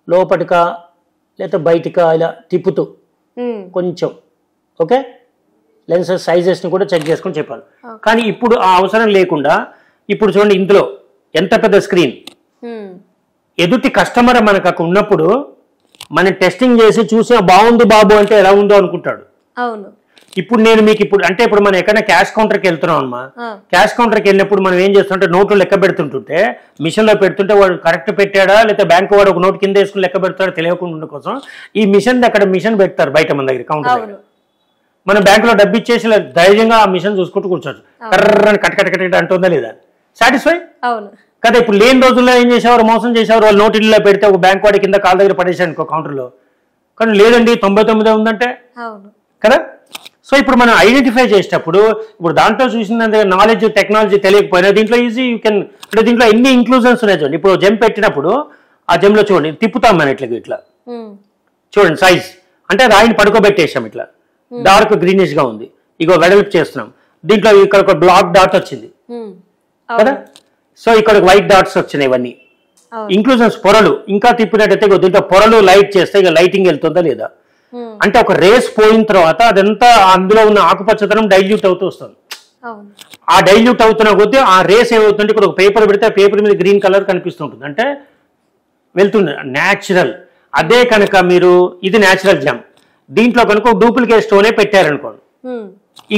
లోపటికా లేదా బయటికా ఇలా తిప్పుతూ కొంచెం ఓకే లెన్సెస్ సైజెస్ ని కూడా చెక్ చేసుకుని చెప్పాలి. కానీ ఇప్పుడు ఆ అవసరం లేకుండా ఇప్పుడు చూడండి ఇందులో ఎంత పెద్ద స్క్రీన్, ఎదుటి కస్టమర్ మనకు అక్కడ ఉన్నప్పుడు మనం టెస్టింగ్ చేసి చూసి బాగుంది బాబు అంటే ఎలా ఉందో అనుకుంటాడు. అవును. ఇప్పుడు నేను మీకు అంటే ఇప్పుడు మనం ఎక్కడైనా క్యాష్ కౌంటర్కి వెళ్తున్నాం అమ్మా, క్యాష్ కౌంటర్కి వెళ్ళినప్పుడు మనం ఏం చేస్తుంటే నోట్లు లెక్క పెడుతుంటుంటే మిషన్ లో పెడుతుంటే వాడు కరెక్ట్ పెట్టాడా లేకపోతే బ్యాంకు వాడు ఒక నోట్ కింద వేసుకుని లెక్క పెడతాడో తెలియకుండా కోసం ఈ మిషన్ అక్కడ మిషన్ పెడతారు బయట మన దగ్గర కౌంటర్ దగ్గర. మనం బ్యాంకులో డబ్బు ఇచ్చేసి ధైర్యంగా ఆ మిషన్ చూసుకుంటూ కూర్చోవచ్చు. కర్రని కట్ కట్ కట్ అంటుందా లేదా, సాటిస్ఫై. అవును. కదా. ఇప్పుడు లేని రోజుల్లో ఏం చేసేవారు, మోసం చేసేవారు. వాళ్ళు నోటిల్లో పెడితే ఒక బ్యాంక్ వాడి కింద కాళ్ళ దగ్గర పడేసాను ఇంకో కౌంటర్లో, కానీ లేదండి 99 ఉందంటే కదా. సో ఇప్పుడు మనం ఐడెంటిఫై చేసేటప్పుడు ఇప్పుడు దాంట్లో చూసిన నాలెడ్జ్ టెక్నాలజీ తెలియకపోయినా దీంట్లో ఈజీ యూ కెన్, అంటే దీంట్లో ఎన్ని ఇంక్లూజన్స్ ఉన్నాయి చూడండి. ఇప్పుడు జెమ్ పెట్టినప్పుడు ఆ జెమ్లో చూడండి తిప్పుతాం మనం ఇట్లా చూడండి సైజ్, అంటే రాయిని పడుకోబెట్టేసాం ఇట్లా డార్క్ గ్రీనిష్ గా ఉంది, ఇగో వెడల్పు చేస్తున్నాం. దీంట్లో ఇక్కడ ఒక బ్లాక్ డాట్ వచ్చింది కదా, సో ఇక్కడ వైట్ డాట్స్ వచ్చినాయి. ఇవన్నీ ఇంక్లూజన్స్. పొరలు ఇంకా తిప్పినట్టయితే దీంట్లో పొరలు లైట్ చేస్తే ఇక లైటింగ్ వెళ్తుందా లేదా, అంటే ఒక రేస్ పోయిన తర్వాత అదంతా అందులో ఉన్న ఆకుపచ్చదనం డైల్యూట్ అవుతూ వస్తుంది. ఆ డైల్యూట్ అవుతున్న కొద్దీ ఆ రేస్ ఏమవుతుంటే ఇక్కడ ఒక పేపర్ పెడితే ఆ పేపర్ మీద గ్రీన్ కలర్ కనిపిస్తుంటుంది, అంటే వెళ్తుంది న్యాచురల్. అదే కనుక మీరు ఇది న్యాచురల్ జెమ్, దీంట్లో కనుక డూప్లికేట్ స్టోనే పెట్టారనుకోండి,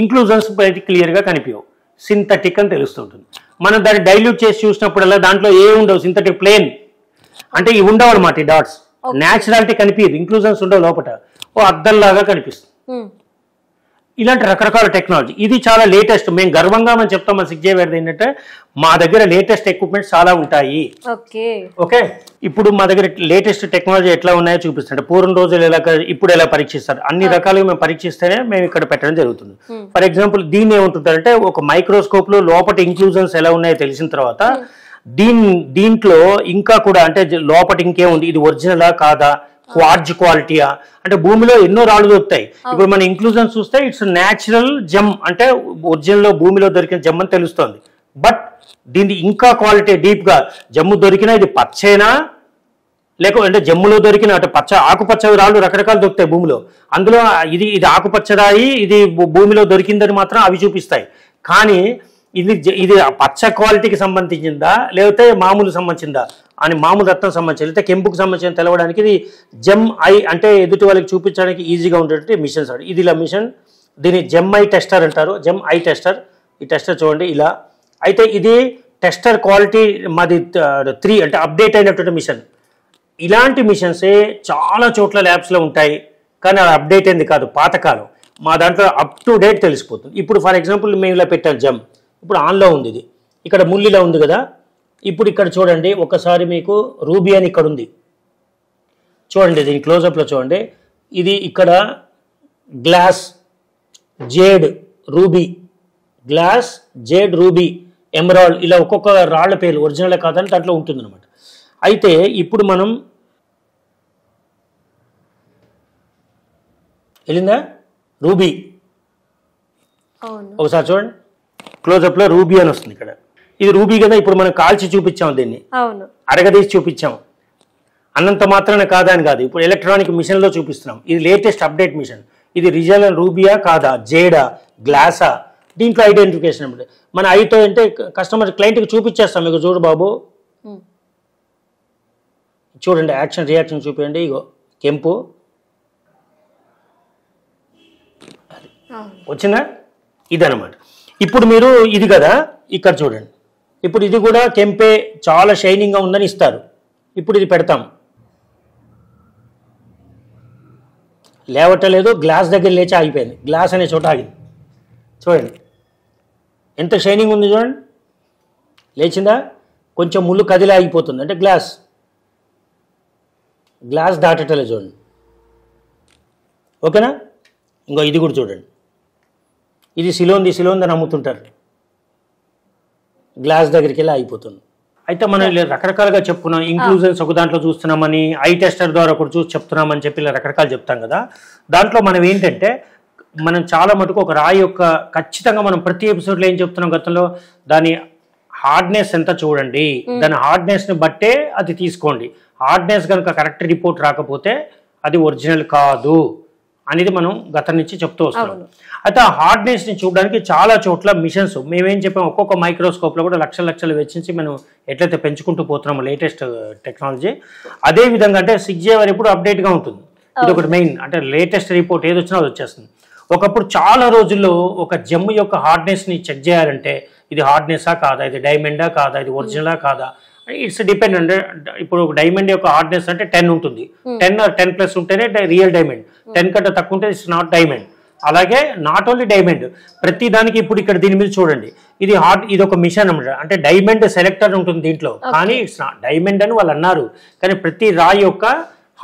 ఇంక్లూజన్స్ బయట క్లియర్ గా కనిపించవు, సింథటిక్ అని తెలుస్తుంటుంది. మనం దాన్ని డైల్యూట్ చేసి చూసినప్పుడల్లా దాంట్లో ఏ ఉండవు, సింథటిక్ ప్లేన్ అంటే ఇవి ఉండవు అనమాట. ఈ డాట్స్ న్యాచురాలిటీ కనిపించదు, ఇంక్లూజన్స్ ఉండవు, లోపల ఓ అద్దంలాగా కనిపిస్తుంది. ఇలాంటి రకరకాల టెక్నాలజీ, ఇది చాలా లేటెస్ట్. మేము గర్వంగా మనం చెప్తాం మన 6J ఏంటంటే మా దగ్గర లేటెస్ట్ ఎక్విప్మెంట్స్ చాలా ఉంటాయి. ఓకే, ఇప్పుడు మా దగ్గర లేటెస్ట్ టెక్నాలజీ ఎట్లా ఉన్నాయో చూపిస్తాడు. పూర్వం రోజులు ఎలా, ఇప్పుడు ఎలా పరీక్షిస్తారు, అన్ని రకాలుగా మేము పరీక్షిస్తేనే మేము ఇక్కడ పెట్టడం జరుగుతుంది. ఫర్ ఎగ్జాంపుల్ దీన్ని ఏముంటుందంటే ఒక మైక్రోస్కోప్ లో లోపల ఇంక్లూజన్స్ ఎలా ఉన్నాయో తెలిసిన తర్వాత దీంట్లో ఇంకా కూడా అంటే లోపల ఇంకేముంది, ఇది ఒరిజినలా కాదా, క్వార్జ్ క్వాలిటీయా, అంటే భూమిలో ఎన్నో రాళ్ళు దొరుకుతాయి. ఇప్పుడు మన ఇంక్లూజన్ చూస్తే ఇట్స్ న్యాచురల్ జెమ్, అంటే ఒరిజినల్ లో భూమిలో దొరికిన జెమ్ అని తెలుస్తుంది. బట్ దీన్ని ఇంకా క్వాలిటీ డీప్ గా జమ్ము దొరికినా ఇది పచ్చేనా లేకపోతే జమ్ములో దొరికిన అంటే పచ్చ ఆకుపచ్చ రాళ్ళు రకరకాలు దొరుకుతాయి భూమిలో, అందులో ఇది ఆకుపచ్చరాయి ఇది భూమిలో దొరికిందని మాత్రం అవి చూపిస్తాయి. కానీ ఇది పచ్చ క్వాలిటీకి సంబంధించిందా లేకపోతే మామూలు సంబంధించిందా అని, మామూలు రత్నం సంబంధించి లేకపోతే కెంపుకు సంబంధించిన తెలవడానికి ఇది జెమ్ ఐ అంటే ఎదుటి వాళ్ళకి చూపించడానికి ఈజీగా ఉండేటువంటి మిషన్స్. ఇది ఇలా మిషన్, దీన్ని జెమ్ ఐ టెస్టర్ అంటారు, జెమ్ ఐ టెస్టర్. ఈ టెస్టర్ చూడండి ఇలా. అయితే ఇది టెస్టర్ క్వాలిటీ మాది 3 అంటే అప్డేట్ అయినటువంటి మిషన్. ఇలాంటి మిషన్సే చాలా చోట్ల ల్యాబ్స్లో ఉంటాయి, కానీ అది అప్డేట్ అయింది కాదు, పాతకాలం. మా దాంట్లో అప్ టు డేట్ తెలిసిపోతుంది. ఇప్పుడు ఫర్ ఎగ్జాంపుల్ మేము ఇలా పెట్టాం జెమ్, ఇప్పుడు ఆన్లో ఉంది, ఇది ఇక్కడ ముల్లిలో ఉంది కదా. ఇప్పుడు ఇక్కడ చూడండి ఒకసారి మీకు రూబీ అని ఇక్కడ ఉంది చూడండి, దీని క్లోజప్లో చూడండి. ఇది ఇక్కడ glass jade ruby, glass jade ruby emerald, ఇలా ఒక్కొక్క రాళ్ల పేర్లు ఒరిజినల్ కాదని దాంట్లో ఉంటుంది అనమాట. అయితే ఇప్పుడు మనం వెళ్ళిందా రూబీ, ఒకసారి చూడండి క్లోజప్లో రూబీ అని వస్తుంది ఇక్కడ. ఇది రూబీ కదా, ఇప్పుడు మనం కాల్చి చూపించాం, దీన్ని అరగదీసి చూపించాం. అన్నంత మాత్రాన కాదా అని కాదు, ఇప్పుడు ఎలక్ట్రానిక్ మిషన్లో చూపిస్తున్నాం. ఇది లేటెస్ట్ అప్డేట్ మిషన్. ఇది రిజనల్ రూబియా కాదా, జేడా, గ్లాసా, దీంట్లో ఐడెంటిఫికేషన్ అనమాట. మన ఐతో అంటే కస్టమర్ క్లయింట్కి చూపించేస్తాం. మీకు చూడు బాబు, చూడండి యాక్షన్ రియాక్షన్ చూపించండి. ఇగో కెంపు వచ్చిందా, ఇదనమాట. ఇప్పుడు మీరు ఇది కదా ఇక్కడ చూడండి, ఇప్పుడు ఇది కూడా కెంపే చాలా షైనింగ్గా ఉందని ఇస్తారు. ఇప్పుడు ఇది పెడతాం, లేవటలేదు, గ్లాస్ దగ్గర లేచి ఆగిపోయింది, గ్లాస్ అనే చోట ఆగింది. చూడండి ఎంత షైనింగ్ ఉంది చూడండి, లేచిందా, కొంచెం ముళ్ళు కదిలి ఆగిపోతుంది, అంటే గ్లాస్ దాటటలేదు చూడండి. ఓకేనా, ఇంకో ఇది కూడా చూడండి, ఇది సిలోంది అని అమ్ముతుంటారు, గ్లాస్ దగ్గరికి వెళ్ళి ఆగిపోతుంది. అయితే మనం ఇలా రకరకాలుగా చెప్పుకున్నాం. ఇంక్లూజన్స్ ఒక దాంట్లో చూస్తున్నామని, ఐ టెస్టర్ ద్వారా ఒకటి చూసి చెప్తున్నామని చెప్పి ఇలా రకరకాలు చెప్తాం కదా. దాంట్లో మనం ఏంటంటే మనం చాలా మటుకు ఒక రాయి యొక్క ఖచ్చితంగా మనం ప్రతి ఎపిసోడ్లో ఏం చెప్తున్నాం గతంలో, దాని హార్డ్నెస్ ఎంత చూడండి, దాని హార్డ్నెస్ని బట్టే అది తీసుకోండి. హార్డ్నెస్ కనుక కరెక్ట్ రిపోర్ట్ రాకపోతే అది ఒరిజినల్ కాదు అనేది మనం గతం నుంచి చెప్తూ వస్తున్నాం. అయితే ఆ హార్డ్నెస్ని చూడడానికి చాలా చోట్ల మిషన్స్ మేమేం చెప్పాం, ఒక్కొక్క మైక్రోస్కోప్లో కూడా లక్షలు వెచ్చించి మనం ఎట్లయితే పెంచుకుంటూ పోతున్నామో లేటెస్ట్ టెక్నాలజీ, అదే విధంగా అంటే 6J ఎప్పుడు అప్డేట్గా ఉంటుంది. ఇది ఒకటి మెయిన్, అంటే లేటెస్ట్ రిపోర్ట్ ఏది వచ్చినా అది వచ్చేస్తుంది. ఒకప్పుడు చాలా రోజుల్లో ఒక జెమ్ యొక్క హార్డ్నెస్ని చెక్ చేయాలంటే ఇది హార్డ్నెస్సా కాదా, ఇది డైమండా కాదా, ఇది ఒరిజినలా కాదా, ఇట్స్ డిపెండ్. అంటే ఇప్పుడు ఒక డైమండ్ యొక్క హార్డ్నెస్ అంటే 10 ఉంటుంది, 10 or 10+ ఉంటేనే రియల్ డైమండ్, 10 కంటే తక్కువ ఉంటే ఇట్స్ నాట్ డైమండ్. అలాగే నాట్ ఓన్లీ డైమండ్, ప్రతి దానికి ఇప్పుడు ఇక్కడ దీని మీద చూడండి, ఇది ఒక మిషన్ అన్నమాట. అంటే డైమండ్ సెలెక్టర్ ఉంటుంది దీంట్లో, కానీ ఇట్స్ నాట్ డైమండ్ అని వాళ్ళు అన్నారు, కానీ ప్రతి రాయి యొక్క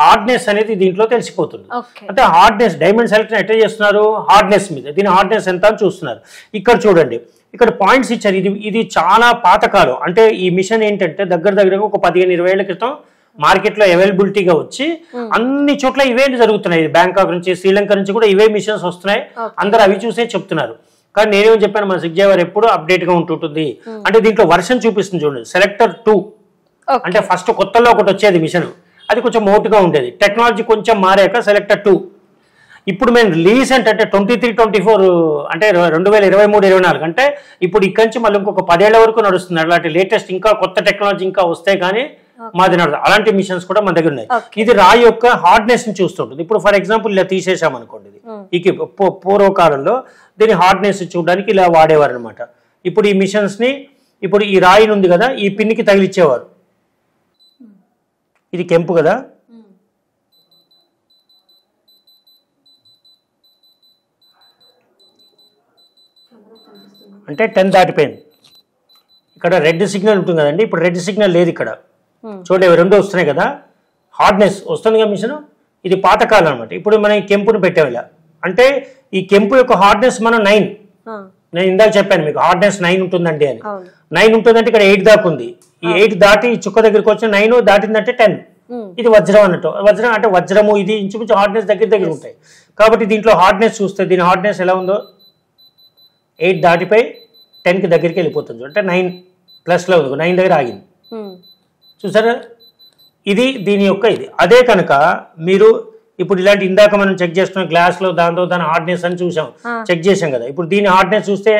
హార్డ్నెస్ అనేది దీంట్లో తెలిసిపోతుంది. అంటే హార్డ్నెస్ డైమండ్ సెలెక్టర్ ఎట్లా చేస్తున్నారు, హార్డ్నెస్ మీద, దీని హార్డ్నెస్ ఎంత అని చూస్తున్నారు. ఇక్కడ చూడండి, ఇక్కడ పాయింట్స్ ఇచ్చారు. ఇది చాలా పాతకాలం. అంటే ఈ మిషన్ ఏంటంటే దగ్గరగా ఒక 15-20 ఏళ్ల క్రితం మార్కెట్లో అవైలబిలిటీగా వచ్చి అన్ని చోట్ల ఇవే జరుగుతున్నాయి. బ్యాంకాక్ నుంచి, శ్రీలంక నుంచి కూడా ఇవే మిషన్స్ వస్తున్నాయి. అందరూ అవి చూసే చెప్తున్నారు. కానీ నేనేం చెప్పాను, మన 6J Wire ఎప్పుడు అప్డేట్ గా ఉంటుంటుంది. అంటే దీంట్లో వర్షన్ చూపిస్తుంది చూడండి, సెలెక్టర్ 2. అంటే ఫస్ట్ కొత్తలో ఒకటి వచ్చేది మిషన్, అది కొంచెం మోటుగా ఉండేది. టెక్నాలజీ కొంచెం మారాక సెలెక్టర్ 2. ఇప్పుడు మేము రీసెంట్ అంటే 23-24 అంటే 2023-24 అంటే ఇప్పుడు ఇక్కడి నుంచి మళ్ళీ ఇంకొక 10 ఏళ్ల వరకు నడుస్తుంది. అలాంటి లేటెస్ట్ ఇంకా కొత్త టెక్నాలజీ ఇంకా వస్తే కానీ మాది నడదు. అలాంటి మిషన్స్ కూడా మన దగ్గర ఉన్నాయి. ఇది రాయి యొక్క హార్డ్నెస్ ని చూస్తుంటుంది. ఇప్పుడు ఫర్ ఎగ్జాంపుల్ ఇలా తీసేసాం అనుకోండి, ఇది పూర్వకాలంలో దీని హార్డ్నెస్ చూడడానికి ఇలా వాడేవారు అనమాట. ఇప్పుడు ఈ మిషన్స్ ని ఇప్పుడు ఈ రాయి ఉంది కదా, ఈ పిన్నికి తగిలిచ్చేవారు. ఇది కెంపు కదా, అంటే 10 దాటిపోయింది. ఇక్కడ రెడ్ సిగ్నల్ ఉంటుంది కదండి, ఇప్పుడు రెడ్ సిగ్నల్ లేదు ఇక్కడ. చూడండి, రెండు వస్తున్నాయి కదా, హార్డ్నెస్ వస్తుంది కదా మిషన్. ఇది పాతకాలం అనమాట. ఇప్పుడు మనం ఈ కెంపుని పెట్టాం ఇలా. అంటే ఈ కెంపు యొక్క హార్డ్నెస్ మనం 9. నేను ఇందాక చెప్పాను మీకు హార్డ్నెస్ 9 ఉంటుందండి అని. 9 ఉంటుందంటే ఇక్కడ 8 దాకా ఉంది. ఈ 8 దాటి ఈ చుక్క దగ్గరికి వచ్చిన 9 దాటిందంటే 10. ఇది వజ్రం అన్నట్టు. వజ్రం అంటే వజ్రము, ఇది ఇంచుమించు హార్డ్నెస్ దగ్గర ఉంటాయి. కాబట్టి దీంట్లో హార్డ్నెస్ చూస్తే దీని హార్డ్నెస్ ఎలా ఉందో 8 దాటిపోయి 10కి దగ్గరికి వెళ్ళిపోతుంది. అంటే 9+లో ఉంది, 9 దగ్గర ఆగింది. చూసారా, ఇది దీని యొక్క ఇది. అదే కనుక మీరు ఇప్పుడు ఇలాంటి ఇందాక మనం చెక్ చేస్తున్న గ్లాస్లో దాని హార్డ్నెస్ అని చూసాం, చెక్ చేసాం కదా. ఇప్పుడు దీని హార్డ్నెస్ చూస్తే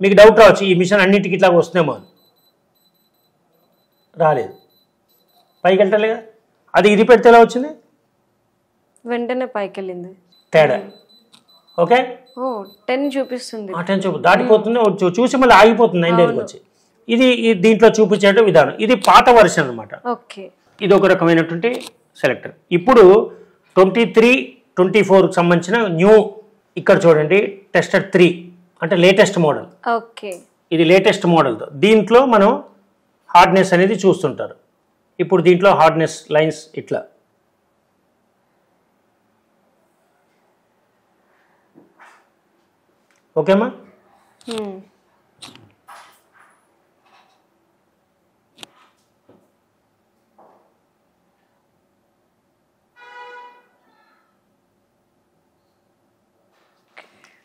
మీకు డౌట్ రావచ్చు, ఈ మిషన్ అన్నింటికి ఇట్లా వస్తుందేమో అని. రాలేదు, పైకి వెళ్ళలేదు. అది ఇది పెడితే ఎలా వచ్చింది, వెంటనే పైకి వెళ్ళింది. తేడా ఓకే. 10 చూపిస్తుంది, 10 దాటిపోతుంది, చూసి మళ్ళీ ఆగిపోతుంది 9 దగ్గరికి వచ్చి. ఇది దీంట్లో చూపించే విధానం. ఇది పాత వర్షన్ అనమాట. ఇది ఒక రకమైనటువంటి సెలెక్టర్. ఇప్పుడు 23-24 సంబంధించిన న్యూ, ఇక్కడ చూడండి టెస్టర్ 3 అంటే లేటెస్ట్ మోడల్. ఇది లేటెస్ట్ మోడల్. దీంట్లో మనం హార్డ్నెస్ అనేది చూస్తుంటారు. ఇప్పుడు దీంట్లో హార్డ్నెస్ లైన్స్ ఇట్లా. ఓకేమా,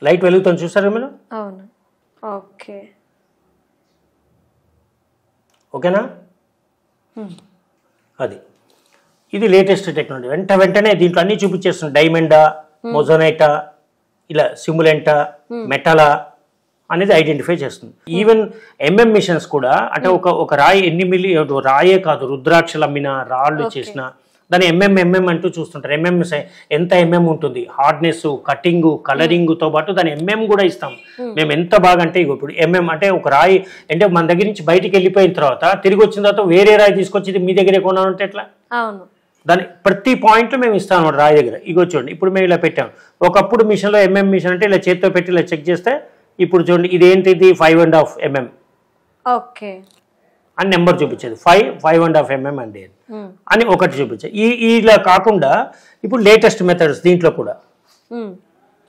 లైట్ వెలుగుతుంది చూసారా మీరు? అవును. ఓకే, ఓకేనా. అది ఇది లేటెస్ట్ టెక్నాలజీ. వెంటనే దీంట్లో అన్ని చూపించేస్తుంది. డైమండా, మొజోనైటా, ఇలా సిములెంటా, మెటలా అనేది ఐడెంటిఫై చేస్తుంది. ఈవెన్ మిషన్స్ కూడా అంటే ఒక రాయి ఎన్ని రాయే కాదు, రుద్రాక్షలు అమ్మిన రాళ్ళు చేసిన దాని అంటూ చూస్తుంటారు. ఎంత ఉంటుంది, హార్డ్నెస్, కటింగ్, కలరింగ్ తో పాటు దాని కూడా ఇస్తాం మేము. ఎంత బాగా అంటే ఇప్పుడు అంటే ఒక రాయి అంటే మన దగ్గర నుంచి బయటికి వెళ్ళిపోయిన తర్వాత తిరిగి వచ్చిన తర్వాత వేరే రాయి తీసుకొచ్చి మీ దగ్గరే కొనాలంటే ఎట్లా? దాని ప్రతి పాయింట్ మేము ఇస్తాం అన్నమాట రాయి దగ్గర. ఇగో చూడండి, ఇప్పుడు మేము ఇలా పెట్టాం. ఒకప్పుడు మిషన్లో మిషన్ అంటే ఇలా చేతితో పెట్టి ఇలా చెక్ చేస్తే, ఇప్పుడు చూడండి ఇదేంటిది 5.5 mm అని నెంబర్ చూపించేది. 5.5 mm అండి అని ఒకటి చూపించేది. ఇలా కాకుండా ఇప్పుడు లేటెస్ట్ మెథడ్స్, దీంట్లో కూడా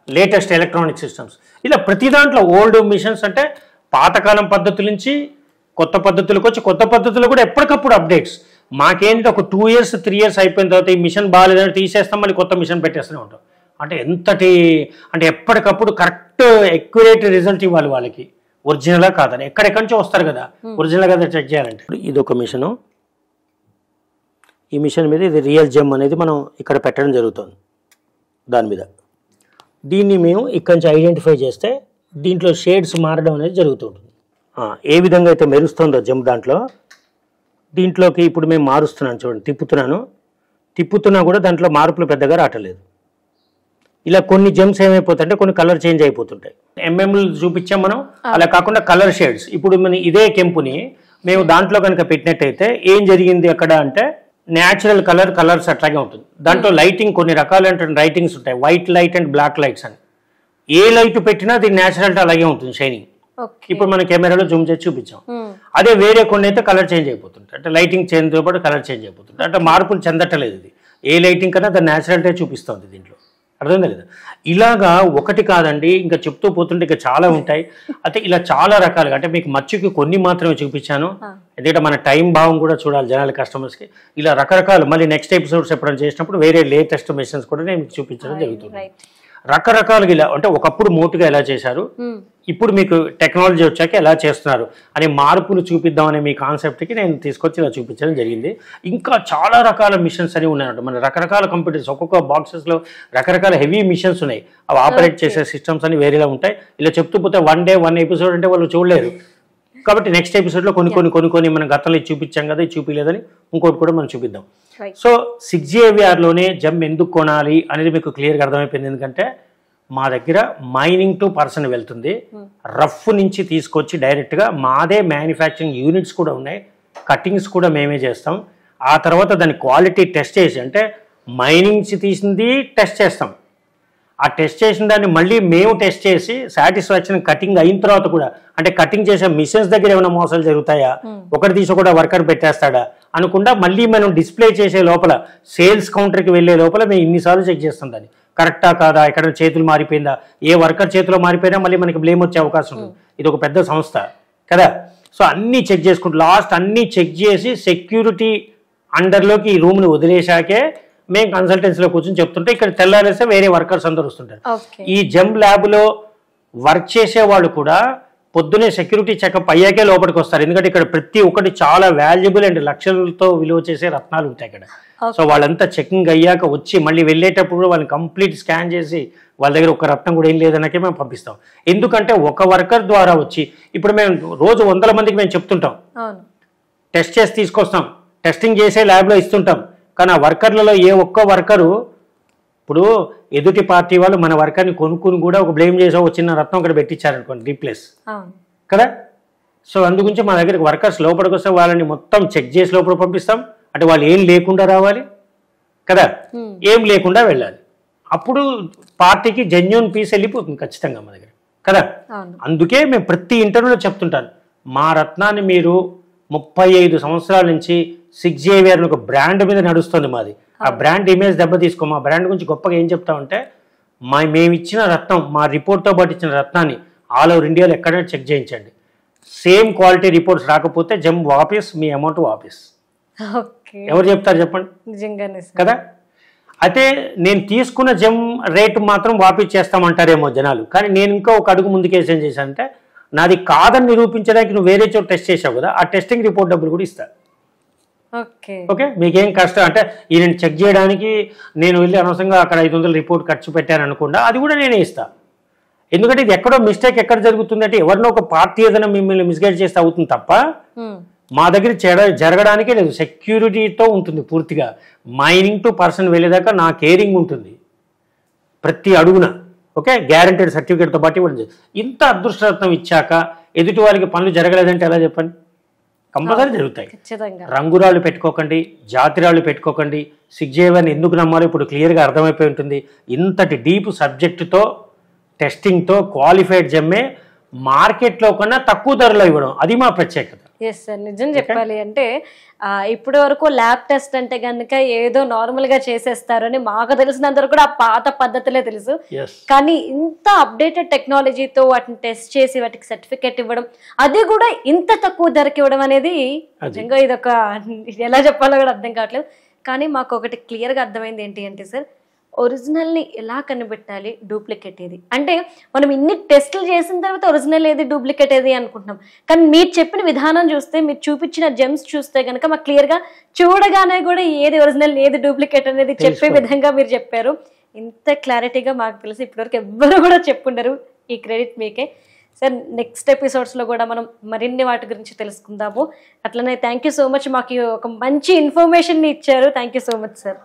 లేటెస్ట్ ఎలక్ట్రానిక్ సిస్టమ్స్, ఇలా ప్రతి దాంట్లో ఓల్డ్ మిషన్స్ అంటే పాతకాలం పద్ధతుల నుంచి కొత్త పద్ధతులకు వచ్చి, కొత్త పద్ధతులు కూడా ఎప్పటికప్పుడు అప్డేట్స్. మాకేంటి ఒక 2 years 3 years అయిపోయిన తర్వాత ఈ మిషన్ బాగాలేదని తీసేస్తాం, మళ్ళీ కొత్త మిషన్ పెట్టేస్తూనే ఉంటాం. అంటే ఎప్పటికప్పుడు కరెక్ట్ ఎక్యురేట్ రిజల్ట్ ఇవ్వాలి వాళ్ళకి, ఒరిజినలా కాదని. ఎక్కడెక్కడి నుంచో వస్తారు కదా, ఒరిజినల్ కదా చెక్ చేయాలంటే. ఇది ఒక మిషను, ఈ మిషన్ మీద ఇది రియల్ జెమ్ అనేది మనం ఇక్కడ పెట్టడం జరుగుతుంది. దాని మీద దీన్ని మేము ఇక్కడి నుంచి ఐడెంటిఫై చేస్తే దీంట్లో షేడ్స్ మారడం అనేది జరుగుతుంటుంది. ఏ విధంగా అయితే మెరుస్తుందో జెమ్ దీంట్లోకి ఇప్పుడు మేము మారుస్తున్నాను చూడండి, తిప్పుతున్నా కూడా దాంట్లో మార్పులు పెద్దగా రావట్లేదు. ఇలా కొన్ని జెమ్స్ ఏమైపోతాయంటే కొన్ని కలర్ చేంజ్ అయిపోతుంటాయి. చూపించాం మనం. అలా కాకుండా కలర్ షేడ్స్, ఇప్పుడు మన ఇదే కెంపుని మేము దాంట్లో కనుక పెట్టినట్టయితే ఏం జరిగింది అక్కడ అంటే న్యాచురల్ కలర్స్ అట్లాగే ఉంటుంది. దాంట్లో లైటింగ్ కొన్ని రకాలైన లైటింగ్స్ ఉంటాయి, white light and black lights అని. ఏ లైట్ పెట్టినా దీని న్యాచురాలిటీ అలాగే ఉంటుంది, షైనింగ్. ఇప్పుడు మన కెమెరాలో జూమ్ చేసి చూపించాం. అదే వేరే కొన్ని అయితే కలర్ చేంజ్ అయిపోతుంటాయి, అంటే లైటింగ్ చేంజ్తో పాటు కలర్ చేంజ్ అయిపోతుంది, అంటే మార్పులు చెందటలేదు. ఇది ఏ లైటింగ్ కన్నా దాని న్యాచురాలిటీ చూపిస్తుంది దీంట్లో, అర్థమైందా లేదా? ఇలాగా ఒకటి కాదండి, ఇంకా చెప్తూ పోతుంటే ఇంకా చాలా ఉంటాయి. అయితే ఇలా చాలా రకాలుగా, అంటే మీకు మచ్చుకి కొన్ని మాత్రమే చూపించాను, ఎందుకంటే మన టైం భావం కూడా చూడాలి జనాల కస్టమర్స్కి. ఇలా రకరకాలు మళ్ళీ నెక్స్ట్ ఎపిసోడ్స్ ఎప్పుడైనా చేసినప్పుడు వేరే లేటెస్ట్ మెషిన్స్ కూడా నేను మీకు చూపించడం జరుగుతుంది. రకరకాలుగా ఇలా, అంటే ఒకప్పుడు మోటుగా ఎలా చేశారు, ఇప్పుడు మీకు టెక్నాలజీ వచ్చాక ఎలా చేస్తున్నారు అనే మార్పులు చూపిద్దామనే మీ కాన్సెప్ట్కి నేను తీసుకొచ్చి ఇలా చూపించడం జరిగింది. ఇంకా చాలా రకాల మిషన్స్ అనేవి ఉన్నాయంట, మన రకరకాల కంప్యూటర్స్, ఒక్కొక్క బాక్సెస్లో రకరకాల హెవీ మిషన్స్ ఉన్నాయి, అవి ఆపరేట్ చేసే సిస్టమ్స్ అని వేరేలా ఉంటాయి. ఇలా చెప్తూ పోతే వన్ డే 1 ఎపిసోడ్ అంటే వాళ్ళు చూడలేరు. కాబట్టి నెక్స్ట్ ఎపిసోడ్లో కొన్ని మనం గతంలో చూపించాం కదా, ఇది చూపించలేదని ఇంకోటి కూడా మనం చూపిద్దాం. సో 6JVRలోనే జెమ్ ఎందుకు కొనాలి అనేది మీకు క్లియర్గా అర్థమైపోయింది. ఎందుకంటే మా దగ్గర మైనింగ్ టు పర్సన్ వెళ్తుంది, రఫ్ నుంచి తీసుకొచ్చి డైరెక్ట్గా మాదే మ్యానుఫ్యాక్చరింగ్ యూనిట్స్ కూడా ఉన్నాయి, కటింగ్స్ కూడా మేమే చేస్తాం. ఆ తర్వాత దాని క్వాలిటీ టెస్ట్ చేసి, అంటే మైనింగ్ నుంచి తీసింది టెస్ట్ చేస్తాం, ఆ టెస్ట్ చేసిన దాన్ని మళ్ళీ మేము టెస్ట్ చేసి సాటిస్ఫాక్షన్ కటింగ్ అయిన తర్వాత కూడా, అంటే కటింగ్ చేసే మిషన్స్ దగ్గర ఏమైనా మోసాలు జరుగుతాయా, ఒకటి తీసి కూడా వర్కర్ పెట్టేస్తాడా అనుకుండా మళ్ళీ మనం డిస్ప్లే చేసే లోపల సేల్స్ కౌంటర్కి వెళ్ళే లోపల మేము ఇన్నిసార్లు చెక్ చేస్తాం దాన్ని కరెక్టా కాదా, ఎక్కడ చేతులు మారిపోయిందా, ఏ వర్కర్ చేతిలో మారిపోయినా మళ్ళీ మనకి బ్లేమ్ వచ్చే అవకాశం ఉంటుంది. ఇది ఒక పెద్ద సంస్థ కదా. సో అన్నీ చెక్ చేసుకుంటూ లాస్ట్ అన్నీ చెక్ చేసి సెక్యూరిటీ అండర్లోకి ఈ రూమ్ని వదిలేశాకే మేము కన్సల్టెన్సీలో కూర్చొని చెప్తుంటే, ఇక్కడ తెల్లారేస్తే వేరే వర్కర్స్ అందరూ వస్తుంటారు. ఈ జెమ్ ల్యాబ్లో వర్క్ చేసే వాళ్ళు కూడా పొద్దునే సెక్యూరిటీ చెకప్ అయ్యాకే లోపలికి వస్తారు, ఎందుకంటే ఇక్కడ ప్రతి ఒక్కటి చాలా వాల్యుబుల్ అండ్ లక్షలతో విలువ చేసే రత్నాలు ఉంటాయి ఇక్కడ. సో వాళ్ళంతా చెకింగ్ అయ్యాక వచ్చి మళ్ళీ వెళ్ళేటప్పుడు వాళ్ళని కంప్లీట్ స్కాన్ చేసి వాళ్ళ దగ్గర ఒక రత్నం కూడా ఏం లేదన్నకే మేము పంపిస్తాం. ఎందుకంటే ఒక వర్కర్ ద్వారా వచ్చి, ఇప్పుడు మేము రోజు 100 మందికి మేము చెప్తుంటాం, టెస్ట్ చేసి తీసుకొస్తాం, టెస్టింగ్ చేసే ల్యాబ్లో ఇస్తుంటాం. కానీ ఆ వర్కర్లలో ఏ ఒక్క వర్కరు, ఇప్పుడు ఎదుటి పార్టీ వాళ్ళు మన వర్కర్ని కొనుక్కుని కూడా ఒక బ్లేమ్ చేసో ఒక చిన్న రత్నం ఇక్కడ పెట్టించారనుకోండి, రీప్లేస్ కదా. సో అందుగురించి మా దగ్గరికి వర్కర్స్ లోపలికి వస్తే వాళ్ళని మొత్తం చెక్ చేసి లోపల పంపిస్తాం, అంటే వాళ్ళు ఏం లేకుండా రావాలి కదా, ఏం లేకుండా వెళ్ళాలి. అప్పుడు పార్టీకి జెన్యూన్ పీస్ వెళ్ళిపోతుంది ఖచ్చితంగా మా దగ్గర కదా. అందుకే మేము ప్రతి ఇంటర్వ్యూలో చెప్తుంటాను, మా రత్నాన్ని మీరు 35 సంవత్సరాల నుంచి 6JVR ఒక బ్రాండ్ మీద నడుస్తుంది మాది, ఆ బ్రాండ్ ఇమేజ్ దెబ్బ తీసుకో. మా బ్రాండ్ గురించి గొప్పగా ఏం చెప్తామంటే, మేము ఇచ్చిన రత్నం, మా రిపోర్ట్తో పాటు ఇచ్చిన రత్నాన్ని ఆల్ ఓవర్ ఇండియాలో ఎక్కడైనా చెక్ చేయించండి, సేమ్ క్వాలిటీ రిపోర్ట్స్ రాకపోతే జెమ్ వాపస్, మీ అమౌంట్ వాపస్. ఎవరు చెప్తారు చెప్పండి, నిజంగానే కదా. అయితే నేను తీసుకున్న జెమ్ రేటు మాత్రం వాపస్ చేస్తామంటారేమో జనాలు, కానీ నేను ఇంకా ఒక అడుగు ముందుకేసి ఏం చేశానంటే, నాది కాదని నిరూపించడానికి నువ్వు వేరే చోట టెస్ట్ చేసావు కదా, ఆ టెస్టింగ్ రిపోర్ట్ డబ్బులు కూడా ఇస్తా. ఓకే, మీకేం కష్టం అంటే ఈయన చెక్ చేయడానికి నేను వెళ్ళి అనవసరంగా అక్కడ 500 రిపోర్ట్ ఖర్చు పెట్టాను అనుకుండా అది కూడా నేనే ఇస్తా. ఎందుకంటే ఇది ఎక్కడో మిస్టేక్ ఎక్కడ జరుగుతుందంటే, ఎవరినో ఒక పార్టీ ఏదైనా మిమ్మల్ని మిస్గైడ్ చేస్తే అవుతుంది తప్ప మా దగ్గర జరగడానికే లేదు. సెక్యూరిటీతో ఉంటుంది పూర్తిగా, మైనింగ్ టు పర్సన్ వెళ్ళేదాకా నా కేరింగ్ ఉంటుంది ప్రతి అడుగున. ఓకే, గ్యారంటీడ్ సర్టిఫికేట్తో పాటు ఇవ్వడం. ఇంత అదృష్టరత్నం ఇచ్చాక ఎదుటి వాళ్ళకి పనులు జరగలేదంటే ఎలా చెప్పండి, కంపల్సరీ జరుగుతాయి. రంగురాళ్ళు పెట్టుకోకండి, జాతిరాళ్ళు పెట్టుకోకండి. 6JVR ఎందుకు నమ్మాలో ఇప్పుడు క్లియర్గా అర్థమైపోయి ఉంటుంది. ఇంతటి డీప్ సబ్జెక్టుతో టెస్టింగ్తో క్వాలిఫైడ్ జెమ్మే మార్కెట్లో కన్నా తక్కువ ధరలో ఇవ్వడం, అది మా ప్రత్యేకత. ఎస్ సార్, నిజం చెప్పాలి అంటే ఇప్పటి వరకు ల్యాబ్ టెస్ట్ అంటే కనుక ఏదో నార్మల్ గా చేసేస్తారు అని మాకు తెలిసినంత కూడా ఆ పాత పద్ధతులే తెలుసు. కానీ ఇంత అప్డేటెడ్ టెక్నాలజీతో వాటిని టెస్ట్ చేసి వాటికి సర్టిఫికేట్ ఇవ్వడం, అది కూడా ఇంత తక్కువ ధరకి ఇవ్వడం అనేది నిజంగా ఇదొక ఎలా చెప్పాలో కూడా అర్థం కావట్లేదు. కానీ మాకు ఒకటి క్లియర్గా అర్థమైంది ఏంటి అంటే సార్, ఒరిజినల్ని ఎలా కనిపెట్టాలి, డూప్లికేట్ ఏది అంటే మనం ఇన్ని టెస్టులు చేసిన తర్వాత ఒరిజినల్ ఏది డూప్లికేట్ ఏది అనుకుంటున్నాం. కానీ మీరు చెప్పిన విధానం చూస్తే, మీరు చూపించిన జెమ్స్ చూస్తే కనుక మాకు క్లియర్గా చూడగానే కూడా ఏది ఒరిజినల్ ఏది డూప్లికేట్ అనేది చెప్పే విధంగా మీరు చెప్పారు. ఇంత క్లారిటీగా మాకు తెలిసి ఇప్పటివరకు ఎవ్వరు కూడా చెప్పుండరు. ఈ క్రెడిట్ మీకే సార్. నెక్స్ట్ ఎపిసోడ్స్లో కూడా మనం మరిన్ని వాటి గురించి తెలుసుకుందాము. అట్లనే థ్యాంక్ యూ సో మచ్, మాకు ఒక మంచి ఇన్ఫర్మేషన్ ఇచ్చారు. Thank you so much sir.